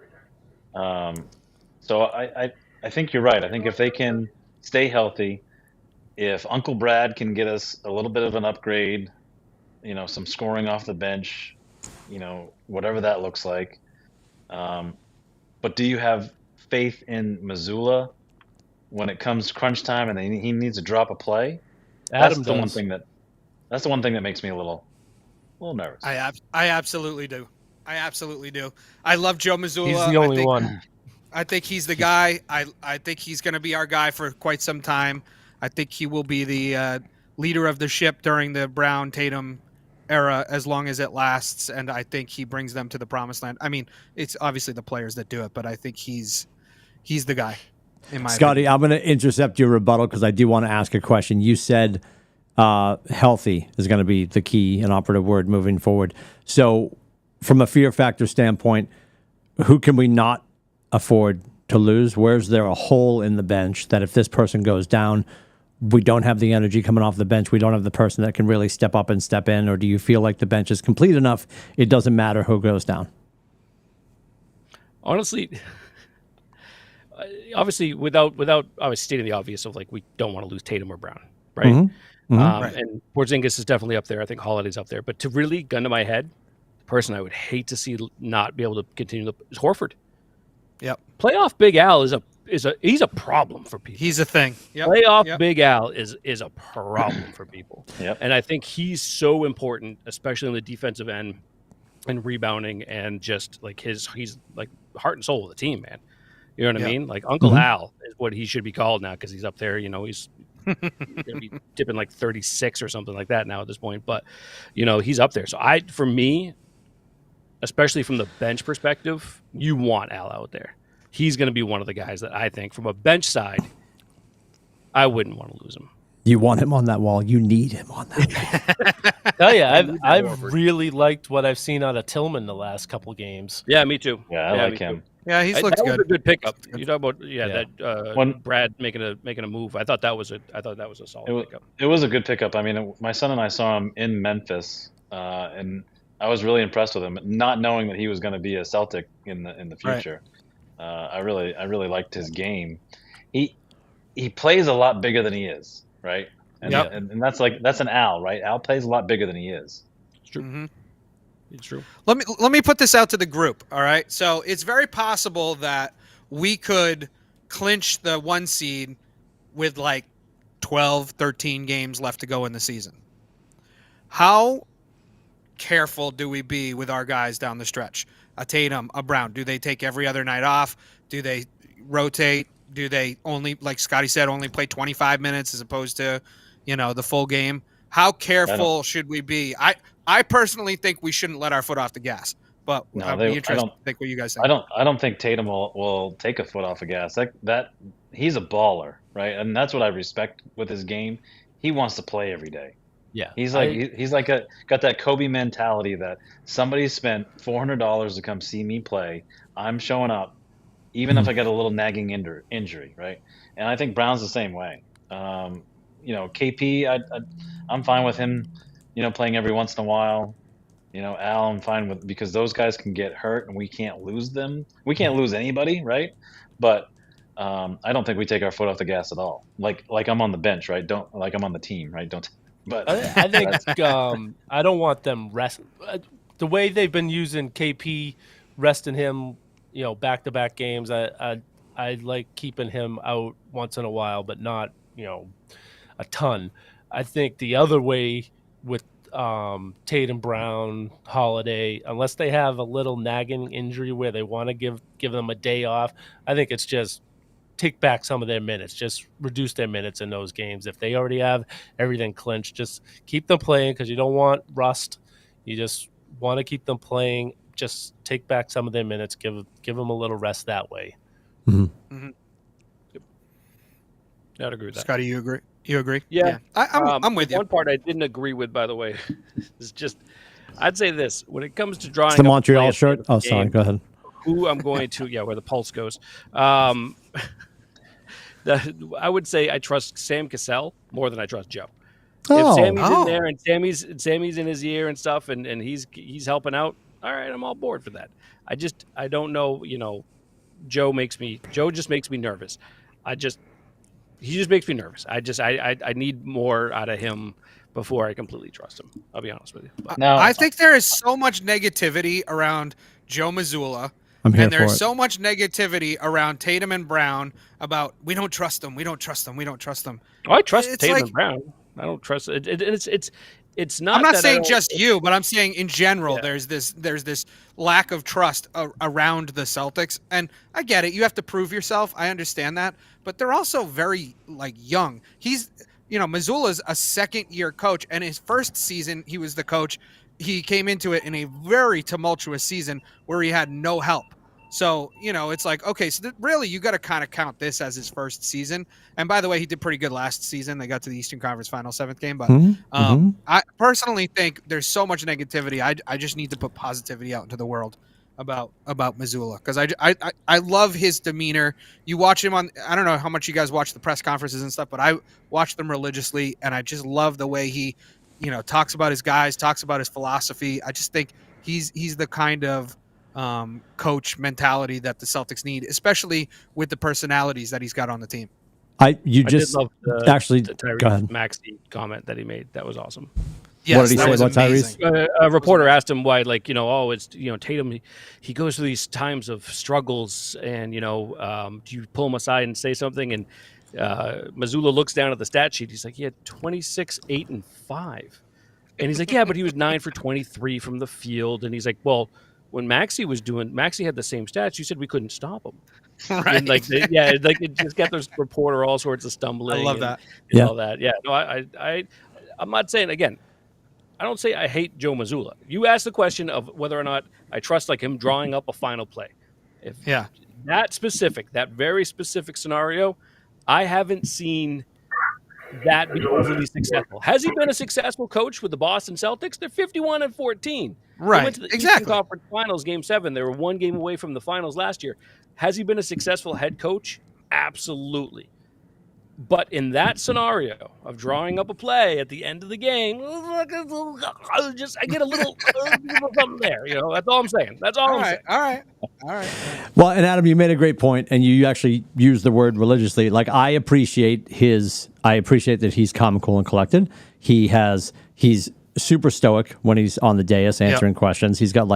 So I think you're right. I think if they can stay healthy, if Uncle Brad can get us a little bit of an upgrade, some scoring off the bench, whatever that looks like. But do you have faith in Mazzulla when it comes crunch time and he needs to drop a play? That's the one thing that makes me a little nervous. I absolutely do. I love Joe Mazzulla. He's the only one. I think he's the guy. I think he's going to be our guy for quite some time. I think he will be the leader of the ship during the Brown Tatum era as long as it lasts, and I think he brings them to the promised land. I mean, it's obviously the players that do it, but I think he's the guy. In my Scotty, opinion. I'm going to intercept your rebuttal because I do want to ask a question. You said healthy is going to be the key and operative word moving forward. So, from a fear factor standpoint, who can we not afford to lose? Where's there a hole in the bench that if this person goes down, we don't have the energy coming off the bench, we don't have the person that can really step up and step in? Or do you feel like the bench is complete enough, it doesn't matter who goes down? Honestly, obviously, without obviously stating the obvious of like we don't want to lose Tatum or Brown, right? Mm-hmm. Mm-hmm. And Porzingis is definitely up there. I think Holiday's up there. But to really gun to my head, the person I would hate to see not be able to continue is Horford. Yep. Playoff Big Al he's a problem for people. He's a thing. Yep. Playoff Big Al is a problem for people. Yep. And I think he's so important, especially on the defensive end and rebounding and just like he's like heart and soul of the team, man. You know what I mean? Like Uncle Al is what he should be called now because he's up there. He's going to be tipping like 36 or something like that now at this point. But, he's up there. So for me, especially from the bench perspective, you want Al out there. He's going to be one of the guys that I think from a bench side, I wouldn't want to lose him. You want him on that wall. You need him on that wall. Tell you, I've really liked what I've seen out of Tillman the last couple games. Yeah, me too. Yeah, I like him. Too. Yeah, he's looked good. That was a good pickup. You talk about that Brad making a move. I thought that was a solid pickup. It was a good pickup. I mean, my son and I saw him in Memphis, and I was really impressed with him, not knowing that he was going to be a Celtic in the future. Right. I really liked his game. He plays a lot bigger than he is, right? And that's an Al, right? Al plays a lot bigger than he is. It's true. Mm-hmm. It's true. Let me put this out to the group. All right. So it's very possible that we could clinch the 1 seed with like 12, 13 games left to go in the season. How careful do we be with our guys down the stretch? A Tatum, a Brown. Do they take every other night off? Do they rotate? Do they only, like Scotty said, only play 25 minutes as opposed to, the full game? How careful should we be? I personally think we shouldn't let our foot off the gas, but I'd be interested to think what you guys think. I don't think Tatum will take a foot off the gas. That he's a baller, right? And that's what I respect with his game. He wants to play every day. Yeah, he's got that Kobe mentality that somebody spent $400 to come see me play. I'm showing up, even if I get a little nagging injury, right? And I think Brown's the same way. KP, I'm fine with him, playing every once in a while. Al, I'm fine with, because those guys can get hurt and we can't lose them. We can't lose anybody, right? But I don't think we take our foot off the gas at all. Like I'm on the bench, right? I'm on the team, right? But I think I don't want them rest. The way they've been using KP, resting him, back-to-back games. I like keeping him out once in a while, but not a ton. I think the other way with Tatum, Brown, Holiday, unless they have a little nagging injury where they want to give them a day off, I think it's just take back some of their minutes, just reduce their minutes in those games. If they already have everything clinched, just keep them playing, because you don't want rust. You just want to keep them playing. Just take back some of their minutes, give them a little rest that way. Mm-hmm. Mm-hmm. Yep. I'd agree with that. Scotty, you agree? You agree? Yeah. I'm with you. One part I didn't agree with, by the way, is just, I'd say this: when it comes to drawing it's the Montreal shirt. Oh, sorry. Go ahead. Who I'm going to, where the pulse goes. I would say I trust Sam Cassell more than I trust Joe. If Sammy's in there and Sammy's in his ear and stuff, and he's helping out, all right, I'm all board for that. I don't know, Joe just makes me nervous. He just makes me nervous. I need more out of him before I completely trust him. I'll be honest with you. No, I think there is so much negativity around Joe Mazzulla. And there's so much negativity around Tatum and Brown about we don't trust them. Oh, I trust Tatum and Brown. I don't trust it. It's not. I'm not saying just you, but I'm saying in general. Yeah. There's this lack of trust around the Celtics, and I get it. You have to prove yourself. I understand that, but they're also very young. He's Mazzulla's a second-year coach, and his first season he was the coach. He came into it in a very tumultuous season where he had no help. So, it's like, okay, so really you got to kind of count this as his first season. And by the way, he did pretty good last season. They got to the Eastern Conference Final 7th game. But I personally think there's so much negativity. I just need to put positivity out into the world about Mazzulla, because I love his demeanor. You watch him on, I don't know how much you guys watch the press conferences and stuff, but I watch them religiously, and I just love the way he talks about his guys, talks about his philosophy. I just think he's the kind of coach mentality that the Celtics need, especially with the personalities that he's got on the team. I did love the Tyrese Maxey comment that he made. That was awesome. Yes, what did he say about Tyrese? A reporter asked him why, it's Tatum. He goes through these times of struggles, and do you pull him aside and say something? And Mazzulla looks down at the stat sheet. He's like, he had 26, 8, and 5. And he's like, yeah, but he was 9 for 23 from the field. And he's like, well, when Maxey had the same stats, you said we couldn't stop him. Right. And it just got this reporter all sorts of stumbling. I love that. All that. Yeah. No, I'm not saying, again, I don't say I hate Joe Mazzulla. You asked the question of whether or not I trust him drawing up a final play. That very specific scenario, I haven't seen that be overly successful. Has he been a successful coach with the Boston Celtics? They're 51-14. Right. They went to the Eastern Conference Finals, Game 7. They were one game away from the finals last year. Has he been a successful head coach? Absolutely. But in that scenario of drawing up a play at the end of the game, I get a little something there. That's all I'm saying. That's all I'm saying. All right. Well, and Adam, you made a great point, and you actually used the word religiously. Like, I appreciate that he's calm, cool, and collected. He's super stoic when he's on the dais answering questions. He's got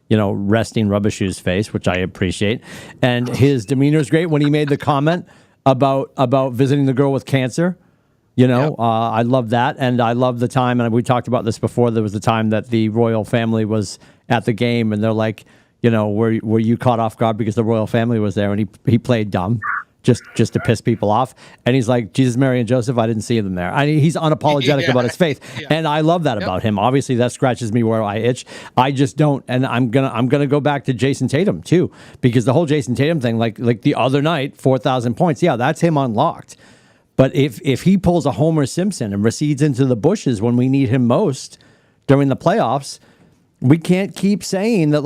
resting rubber shoes face, which I appreciate. And his demeanor is great when he made the comment about visiting the girl with cancer. I love that. And I love the time, and we talked about this before, there was the time that the royal family was at the game, and they're like, were you caught off guard because the royal family was there? And he played dumb just to piss people off. And he's like, Jesus, Mary, and Joseph, I didn't see them there. He's unapologetic about his faith. Yeah. And I love that about him. Obviously, that scratches me where I itch. I just don't. And I'm gonna go back to Jason Tatum too, because the whole Jason Tatum thing, like the other night, 4,000 points. Yeah, that's him unlocked. But if he pulls a Homer Simpson and recedes into the bushes when we need him most during the playoffs, we can't keep saying that,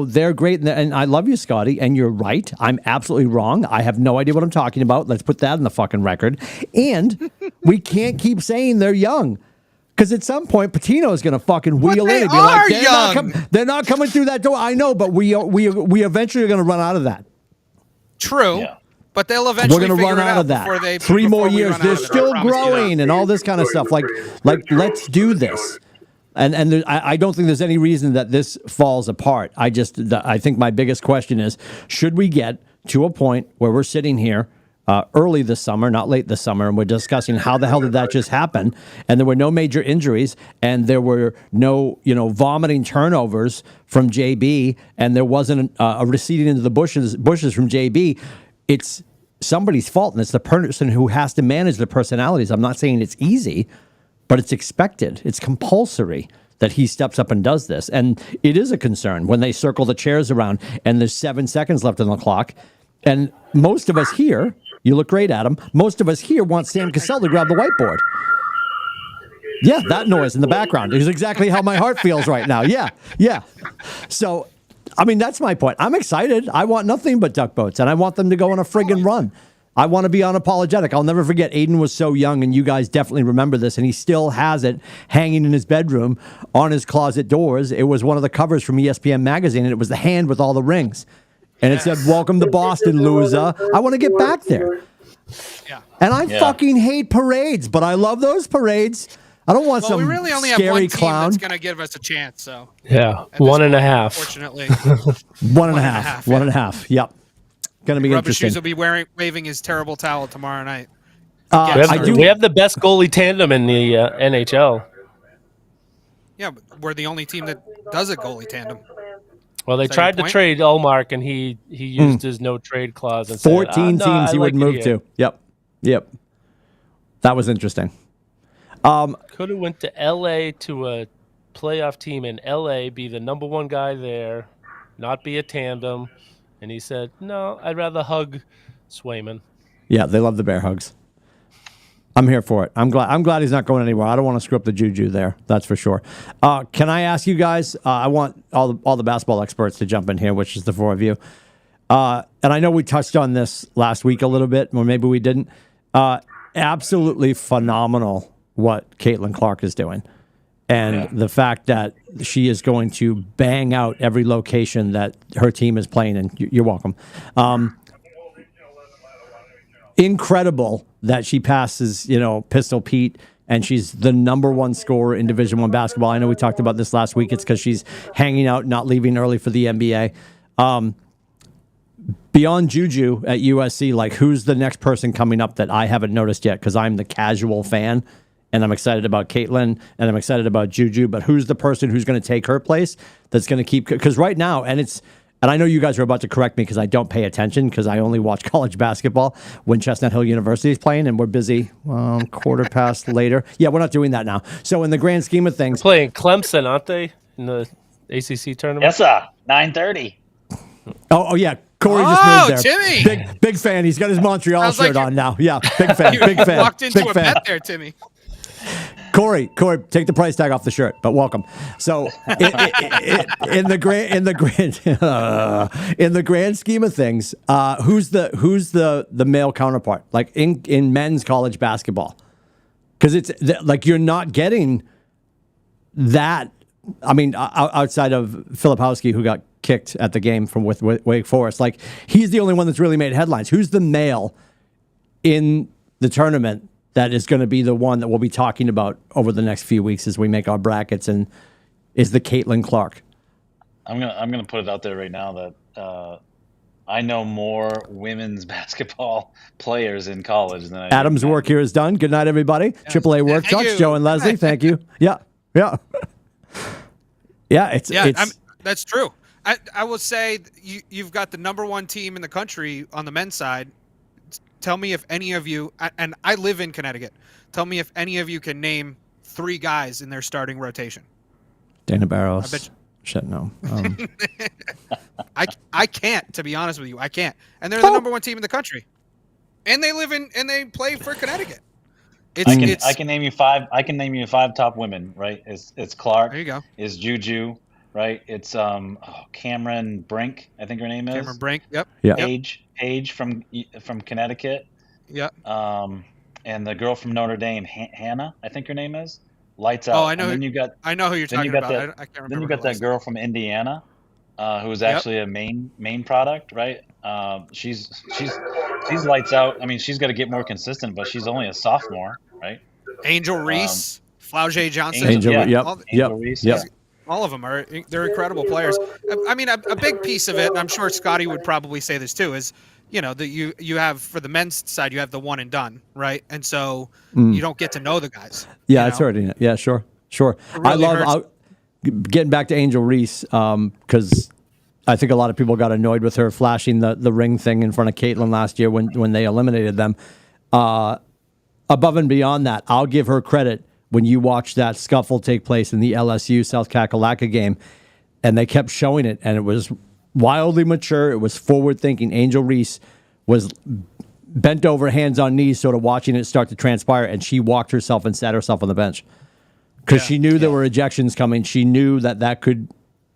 they're great. And I love you, Scotty, and you're right. I'm absolutely wrong. I have no idea what I'm talking about. Let's put that in the fucking record. And we can't keep saying they're young. Because at some point, Patino is going to fucking wheel in and be like, they're not coming through that door. I know, but we eventually are going to run out of that. True. Yeah. But they'll eventually we're going to run out of that. 3 more years. They're still growing and all this kind of stuff. Like let's do this. And I don't think there's any reason that this falls apart. I think my biggest question is, should we get to a point where we're sitting here early this summer, not late this summer, and we're discussing how the hell did that just happen? And there were no major injuries, and there were no vomiting turnovers from JB, and there wasn't a receding into the bushes from JB. It's somebody's fault, and it's the person who has to manage the personalities. I'm not saying it's easy, but it's expected. It's compulsory that he steps up and does this. And it is a concern when they circle the chairs around and there's 7 seconds left on the clock. And most of us here, you look great, Adam, most of us here want Sam Cassell to grab the whiteboard. Yeah, that noise in the background is exactly how my heart feels right now. Yeah. So, that's my point. I'm excited. I want nothing but duck boats, and I want them to go on a friggin' run. I want to be unapologetic. I'll never forget, Aiden was so young, and you guys definitely remember this, and he still has it hanging in his bedroom on his closet doors. It was one of the covers from ESPN magazine, and it was the hand with all the rings. And it said, "Welcome to Boston, loser." I want to get back there. Yeah. And I fucking hate parades, but I love those parades. I don't want some we really only scary have one team clown. that's going to give us a chance, so. Yeah, 1.5. Fortunately. 1.5. 1.5. Yep. Going to be Rubber interesting. Shoes will be waving his terrible towel tomorrow night. We have the best goalie tandem in the NHL. Yeah, but we're the only team that does a goalie tandem. Well, they tried to trade Olmark, and he used his no trade clause and 14 teams he would move to. Yep. That was interesting. Could have went to L.A. to a playoff team in L.A., be the number one guy there, not be a tandem. And he said, "No, I'd rather hug Swayman." Yeah, they love the bear hugs. I'm here for it. I'm glad he's not going anywhere. I don't want to screw up the juju there. That's for sure. Can I ask you guys? I want all the basketball experts to jump in here, which is the four of you. And I know we touched on this last week a little bit, or maybe we didn't. Absolutely phenomenal what Caitlin Clark is doing. And the fact that she is going to bang out every location that her team is playing in. You're welcome. Incredible that she passes, Pistol Pete, and she's the number one scorer in Division I basketball. I know we talked about this last week. It's because she's hanging out, not leaving early for the NBA. Beyond Juju at USC, who's the next person coming up that I haven't noticed yet? Because I'm the casual fan. And I'm excited about Caitlin, and I'm excited about Juju. But who's the person who's going to take her place that's going to keep... Because right now, and I know you guys are about to correct me because I don't pay attention because I only watch college basketball when Chestnut Hill University is playing, and we're busy quarter past later. Yeah, we're not doing that now. So in the grand scheme of things... They're playing Clemson, aren't they, in the ACC tournament? Yes, sir. 9:30. Oh, yeah. Corey just moved there. Timmy! Big fan. He's got his Montreal shirt on now. Yeah, big fan. You walked into a bet there, Timmy. Corey, take the price tag off the shirt, but welcome. So, in the grand scheme of things, who's the male counterpart, like in men's college basketball? Because it's like you're not getting that. I mean, outside of Filipowski, who got kicked at the game from with Wake Forest, like he's the only one that's really made headlines. Who's the male in the tournament that is going to be the one that we'll be talking about over the next few weeks as we make our brackets, and is the Caitlin Clark? I'm gonna put it out there right now that I know more women's basketball players in college than I Adam's work here is done. Good night, everybody. AAA Work Talks. Joe and Leslie, thank you. Yeah. That's true. I will say you've got the number one team in the country on the men's side. Tell me if any of you, and I live in Connecticut, tell me if any of you can name 3 guys in their starting rotation. Dana Barros. Shit, no. I can't, to be honest with you. I can't. And they're the number one team in the country. And they play for Connecticut. I can name you 5. I can name you 5 top women, right? It's Clark. There you go. It's Juju, right? It's Cameron Brink, I think her name is. Cameron Brink. Yep. Yeah. Paige from Connecticut. Yep. And the girl from Notre Dame, Hannah, I think her name is. Lights out. Oh, I know. I know who you're talking about. I can't remember. Then you got that girl from Indiana, who was actually a main product, right? She's lights out. I mean, she's got to get more consistent, but she's only a sophomore, right? Angel Reese, Flaugier Johnson. Angel Reese. Yep. All of them they're incredible players. I mean, a big piece of it, and I'm sure Scotty would probably say this too, is that you have, for the men's side, you have the one and done, right? And so you don't get to know the guys. Yeah, it's hurting. Yeah, sure. Really getting back to Angel Reese, because I think a lot of people got annoyed with her flashing the ring thing in front of Caitlin last year when they eliminated them. Above and beyond that, I'll give her credit when you watch that scuffle take place in the LSU South Kakalaka game, and they kept showing it, and it was wildly mature. It was forward-thinking. Angel Reese was bent over, hands on knees, sort of watching it start to transpire, and she walked herself and sat herself on the bench because she knew there were ejections coming. She knew that could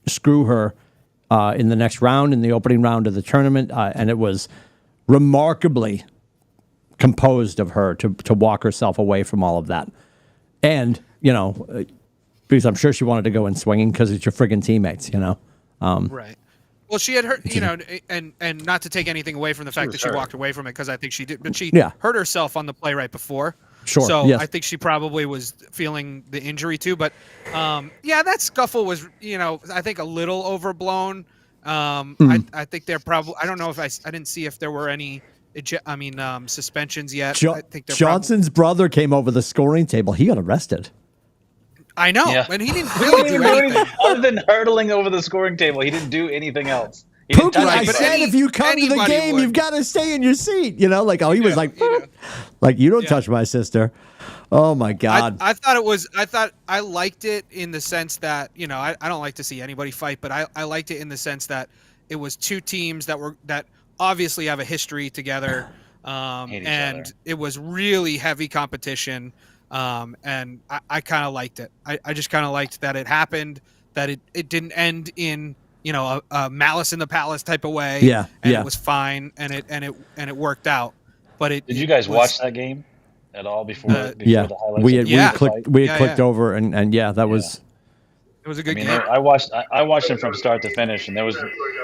screw her in the next round, in the opening round of the tournament, and it was remarkably composed of her to walk herself away from all of that. And, because I'm sure she wanted to go in swinging because it's your friggin' teammates, Right. Well, she had hurt, and not to take anything away from the fact that she walked away from it, because I think she did, but she hurt herself on the play right before. Sure. So yes. I think she probably was feeling the injury too. But that scuffle was, I think a little overblown. I think they're probably. I don't know if I didn't see if there were any. Suspensions yet. I think Johnson's brother came over the scoring table. He got arrested. I know, and he didn't really do anything other than hurdling over the scoring table. He didn't do anything else. I said, if you come to the game, you've got to stay in your seat. He was like you don't touch my sister. Oh my God. I thought I liked it in the sense that I don't like to see anybody fight, but I liked it in the sense that it was 2 teams that obviously have a history together, and it was really heavy competition, and I kind of liked it. I just kind of liked that it happened, that it didn't end in a Malice in the Palace type of way. It was fine, and it worked out. But did you guys watch that game at all before the highlights? We had clicked over, and that was. It was a good game. I watched them from start to finish, and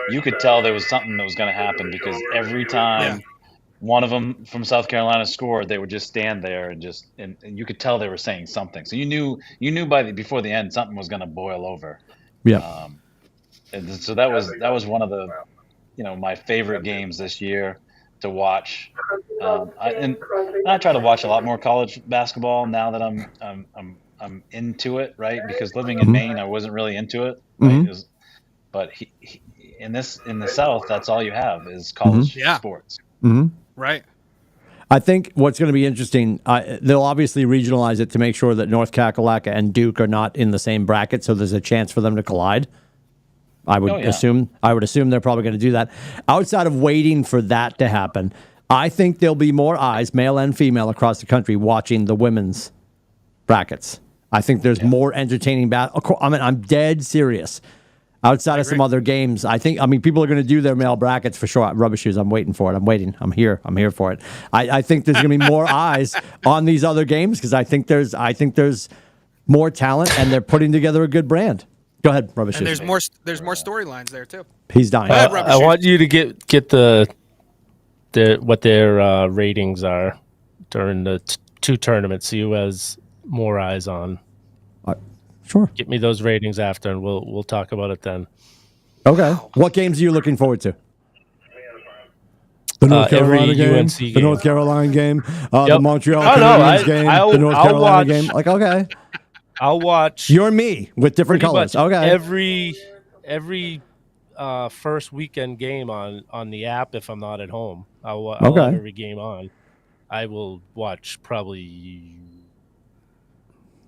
you could tell there was something that was going to happen, because every time one of them from South Carolina scored, they would just stand there and you could tell they were saying something. So you knew before the end something was going to boil over. Yeah. And so that was one of the my favorite games this year to watch. I try to watch a lot more college basketball now that I'm into it, right? Because living in Maine, I wasn't really into it. Right? But in the South, that's all you have is college sports. Mm-hmm. Right. I think what's going to be interesting, they'll obviously regionalize it to make sure that North Kakalaka and Duke are not in the same bracket, so there's a chance for them to collide. I would assume they're probably going to do that. Outside of waiting for that to happen, I think there'll be more eyes, male and female, across the country watching the women's brackets I think there's more entertaining I'm dead serious. Outside of some other games, people are going to do their male brackets for sure. Rubber Shoes, I'm waiting for it. I'm here for it. I think there's going to be more eyes on these other games because I think there's more talent and they're putting together a good brand. Go ahead, Rubber Shoes. And there's more storylines there too. He's dying. I want you to get the what their ratings are during the two tournaments. You has more eyes on. Sure. Get me those ratings after, and we'll talk about it then. Okay. What games are you looking forward to? The North Carolina game, UNC game, the North Carolina game, the Montreal Canadiens game, the North Carolina game. Like, okay, I'll watch. You're me with different colors. Okay. Every first weekend game on the app if I'm not at home. I'll have every game on. I will watch probably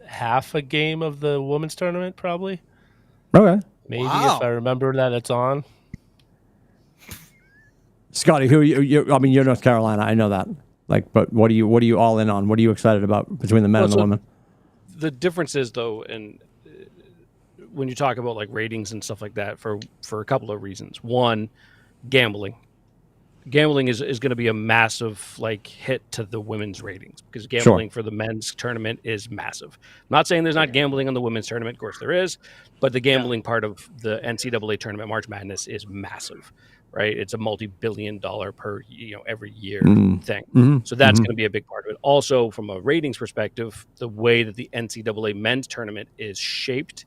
half a game of the women's tournament, probably. Okay. Maybe if I remember that it's on. Scotty, who you're North Carolina. I know that. But what are you all in on? What are you excited about between the men and the women? The difference is though, and when you talk about like ratings and stuff like that, for a couple of reasons. One, gambling. Gambling is going to be a massive hit to the women's ratings because gambling for the men's tournament is massive. I'm not saying there's not gambling on the women's tournament. Of course there is, but the gambling part of the NCAA tournament, March Madness, is massive, right? It's a multi-billion-dollar per every year thing. Mm-hmm. So that's going to be a big part of it. Also, from a ratings perspective, the way that the NCAA men's tournament is shaped,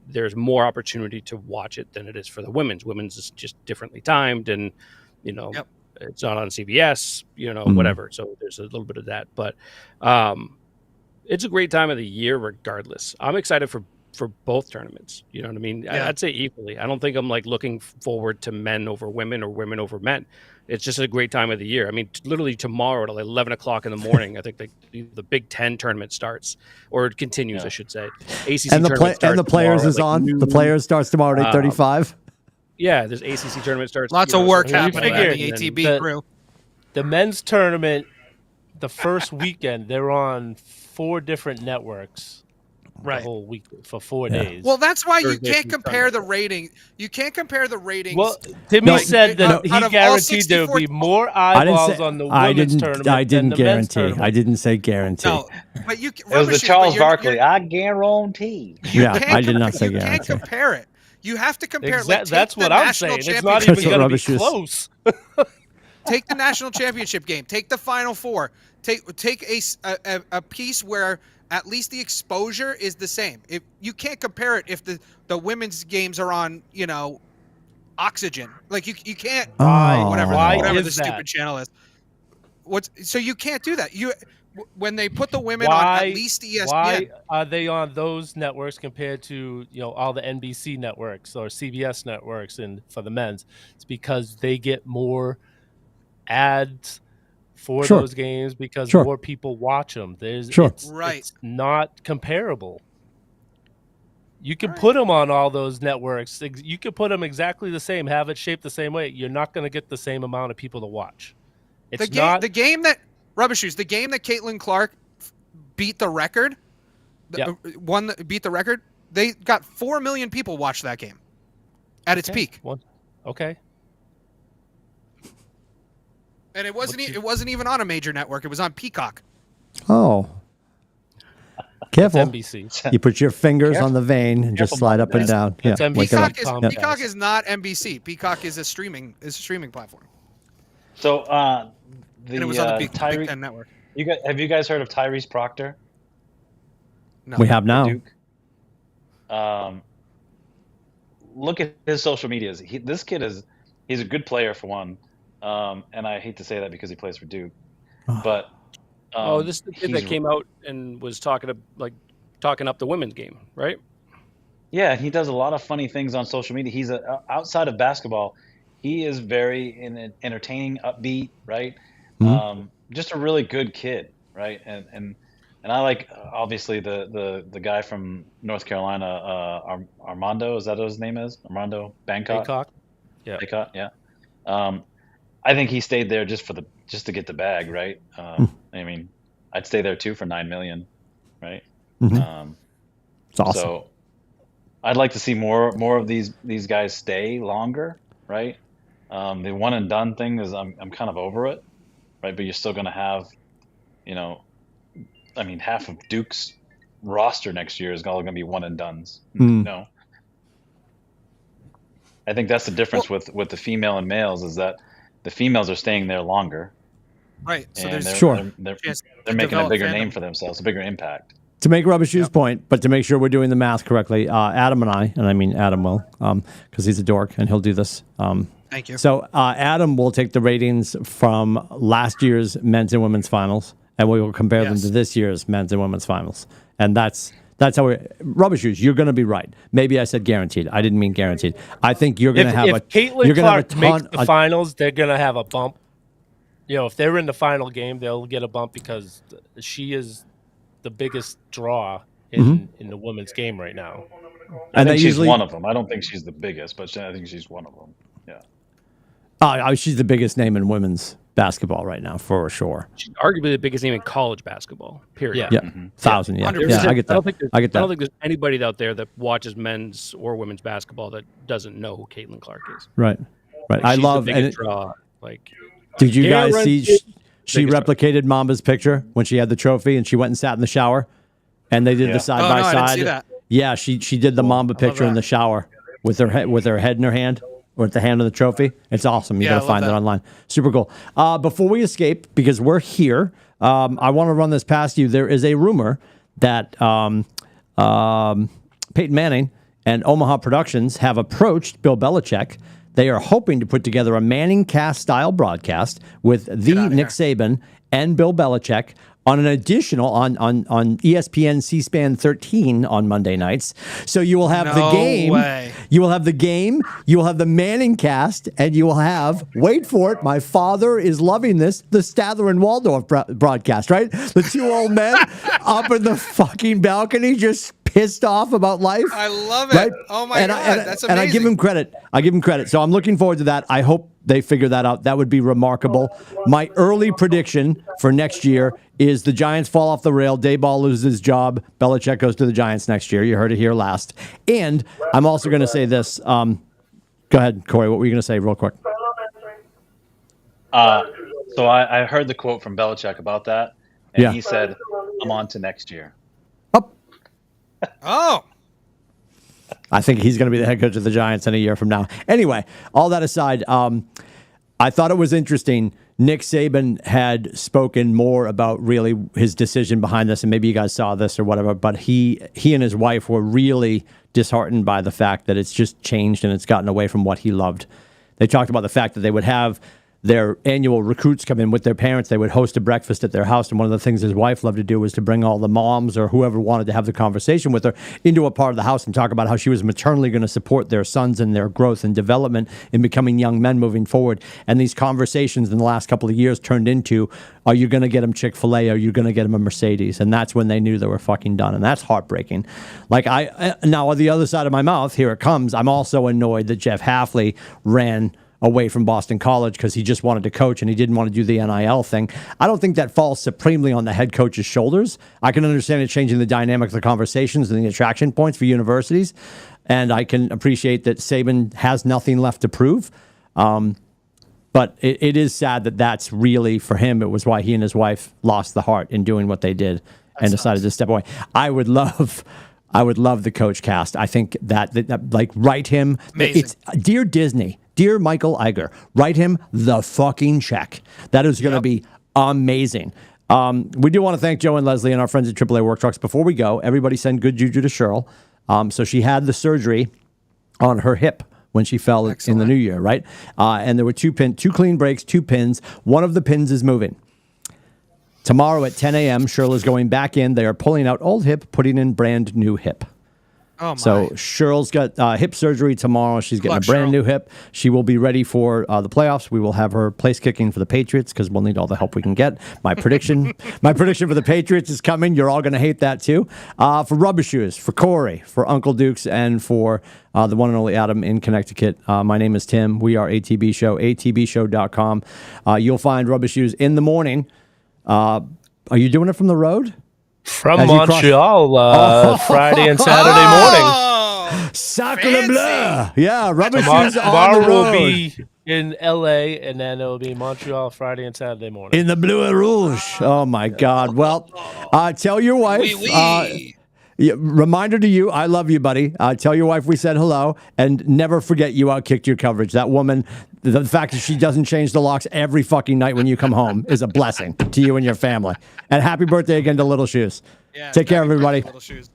there's more opportunity to watch it than it is for the women's. Women's is just differently timed and it's not on CBS, whatever. So there's a little bit of that, but it's a great time of the year regardless. I'm excited for both tournaments. You know what I mean? Yeah. I'd say equally. I don't think I'm looking forward to men over women or women over men. It's just a great time of the year. I mean, literally tomorrow at 11 o'clock in the morning, I think the Big Ten tournament starts, or it continues, I should say. ACC and the players is on. Noon. The players starts tomorrow at 8:35. Yeah, there's ACC tournament starts. Lots of work happening at the ATB crew. The men's tournament, the first weekend, they're on 4 different networks. The whole week for 4 days. Well, that's why you can't compare the rating. You can't compare the ratings. Well, Timmy said that he guaranteed there would be more eyeballs on the women's tournament. I didn't guarantee. I didn't say guarantee. No, but it was the Charles Barkley. I guarantee. I did not say guarantee. You can't compare it. You have to compare. That's what I'm saying. It's not even going to be close. Take the national championship game. Take the Final Four. Take a piece where at least the exposure is the same. If you can't compare it if the women's games are on, Oxygen. You can't whatever the stupid channel is. So you can't do that. When they put the women on at least ESPN. Why are they on those networks compared to all the NBC networks or CBS networks and for the men's? It's because they get more ads for those games because more people watch them. It's not comparable. You can put them on all those networks. You can put them exactly the same, have it shaped the same way. You're not going to get the same amount of people to watch. The game that Caitlin Clark beat the record, beat the record. They got 4 million people watch that game at its peak. Okay. And it wasn't even on a major network. It was on Peacock. Oh. Careful. It's NBC. You put your fingers on the vein and just slide up and down. It's NBC. Peacock is not NBC. Peacock is a streaming platform. So and it was on the Big Ten network. Have you guys heard of Tyrese Proctor? No. We have now. Duke. Look at his social medias. This kid he's a good player for one. And I hate to say that because he plays for Duke, but this is the kid that came out and was talking up the women's game, right? Yeah, he does a lot of funny things on social media. He's outside of basketball, he is very entertaining, upbeat, right? Mm-hmm. Just a really good kid, right? And I like obviously the guy from North Carolina, Armando. Is that what his name is? Armando Bangkok. Yeah. Bangkok, yeah. I think he stayed there just to get the bag, right? I mean, I'd stay there too for $9 million, right? It's awesome. So I'd like to see more of these guys stay longer, right? The one and done thing is I'm kind of over it, right? But you're still going to have, half of Duke's roster next year is all going to be one and dones. No, I think that's the difference with the female and males is that the females are staying there longer, right? So and they're making a bigger name for themselves, a bigger impact. To make Rubber Shoes' point, but to make sure we're doing the math correctly, Adam and I mean Adam will, because he's a dork and he'll do this. Thank you. So Adam will take the ratings from last year's men's and women's finals, and we will compare them to this year's men's and women's finals. And that's how we Rubber Shoes. You're going to be right. Maybe I said guaranteed. I didn't mean guaranteed. I think you're going to have if Caitlin Clark makes the finals, they're going to have a bump. If they're in the final game, they'll get a bump because she is the biggest draw in the women's game right now. I think she's one of them. I don't think she's the biggest, but I think she's one of them. Yeah. She's the biggest name in women's basketball right now, for sure. She's arguably the biggest name in college basketball, period. Yeah. 1,000, yeah. I get that. I don't think there's anybody out there that watches men's or women's basketball that doesn't know who Caitlin Clark is. Right. Like, I she's love the biggest draw. Did you guys see she replicated Mamba's picture when she had the trophy and she went and sat in the shower and they did the side by side? I didn't see that. Yeah, she did the Mamba picture in the shower with her head in her hand or at the hand of the trophy. It's awesome. You got to find it online. Super cool. Before we escape, because we're here, I want to run this past you. There is a rumor that Peyton Manning and Omaha Productions have approached Bill Belichick. They are hoping to put together a Manning cast style broadcast with Nick Saban and Bill Belichick on an additional on ESPN C-SPAN 13 on Monday nights. So you will have the game. You will have the game. You will have the Manning cast, and you will have, wait for it, my father is loving this, the Statler and Waldorf broadcast, right? The two old men up in the fucking balcony just pissed off about life. I love it. Right? Oh my God, that's amazing. And I give him credit. So I'm looking forward to that. I hope they figure that out. That would be remarkable. My early prediction for next year is the Giants fall off the rail. Dayball loses his job. Belichick goes to the Giants next year. You heard it here last. And I'm also going to say this. Go ahead, Corey. What were you going to say real quick? So I heard the quote from Belichick about that. And he said, I'm on to next year. Oh. I think he's going to be the head coach of the Giants in a year from now. Anyway, all that aside, I thought it was interesting. Nick Saban had spoken more about really his decision behind this, and maybe you guys saw this or whatever, but he and his wife were really disheartened by the fact that it's just changed and it's gotten away from what he loved. They talked about the fact that they would have their annual recruits come in with their parents. They would host a breakfast at their house. And one of the things his wife loved to do was to bring all the moms or whoever wanted to have the conversation with her into a part of the house and talk about how she was maternally going to support their sons and their growth and development in becoming young men moving forward. And these conversations in the last couple of years turned into, are you going to get them Chick-fil-A? Are you going to get them a Mercedes? And that's when they knew they were fucking done. And that's heartbreaking. Now on the other side of my mouth, here it comes. I'm also annoyed that Jeff Hafley ran away from Boston College because he just wanted to coach and he didn't want to do the NIL thing. I don't think that falls supremely on the head coach's shoulders. I can understand it changing the dynamic of the conversations and the attraction points for universities, and I can appreciate that Saban has nothing left to prove. But it is sad that that's really, for him, it was why he and his wife lost the heart in doing what they did and decided to step away. I would love the coach cast. I think that write him. Amazing. It's Dear Disney, dear Michael Iger, write him the fucking check. That is going to be amazing. We do want to thank Joe and Leslie and our friends at AAA Work Trucks. Before we go, everybody send good juju to Cheryl. So she had the surgery on her hip when she fell in the new year, right? And there were two clean breaks, 2 pins. One of the pins is moving. Tomorrow at 10 a.m., Cheryl going back in. They are pulling out old hip, putting in brand new hip. Oh my. So Cheryl's got hip surgery tomorrow. She's getting a brand new hip. She will be ready for the playoffs. We will have her place kicking for the Patriots because we'll need all the help we can get. My prediction for the Patriots is coming. You're all going to hate that too. For Rubber Shoes, for Corey, for Uncle Dukes, and for the one and only Adam in Connecticut. My name is Tim. We are ATB Show, atbshow.com. You'll find Rubber Shoes in the morning. Are you doing it from the road? From Montreal, Friday and Saturday morning. Oh, Sacre bleu! Yeah, rubber Tomorrow, shoes on the tomorrow road. will be in LA, and then it will be Montreal Friday and Saturday morning. In the Bleu et Rouge. Oh my God! Well, tell your wife. Reminder to you, I love you, buddy. Tell your wife we said hello, and never forget you outkicked your coverage. That woman, the fact that she doesn't change the locks every fucking night when you come home is a blessing to you and your family. And happy birthday again to Little Shoes. Yeah, Take care, everybody. Little Shoes.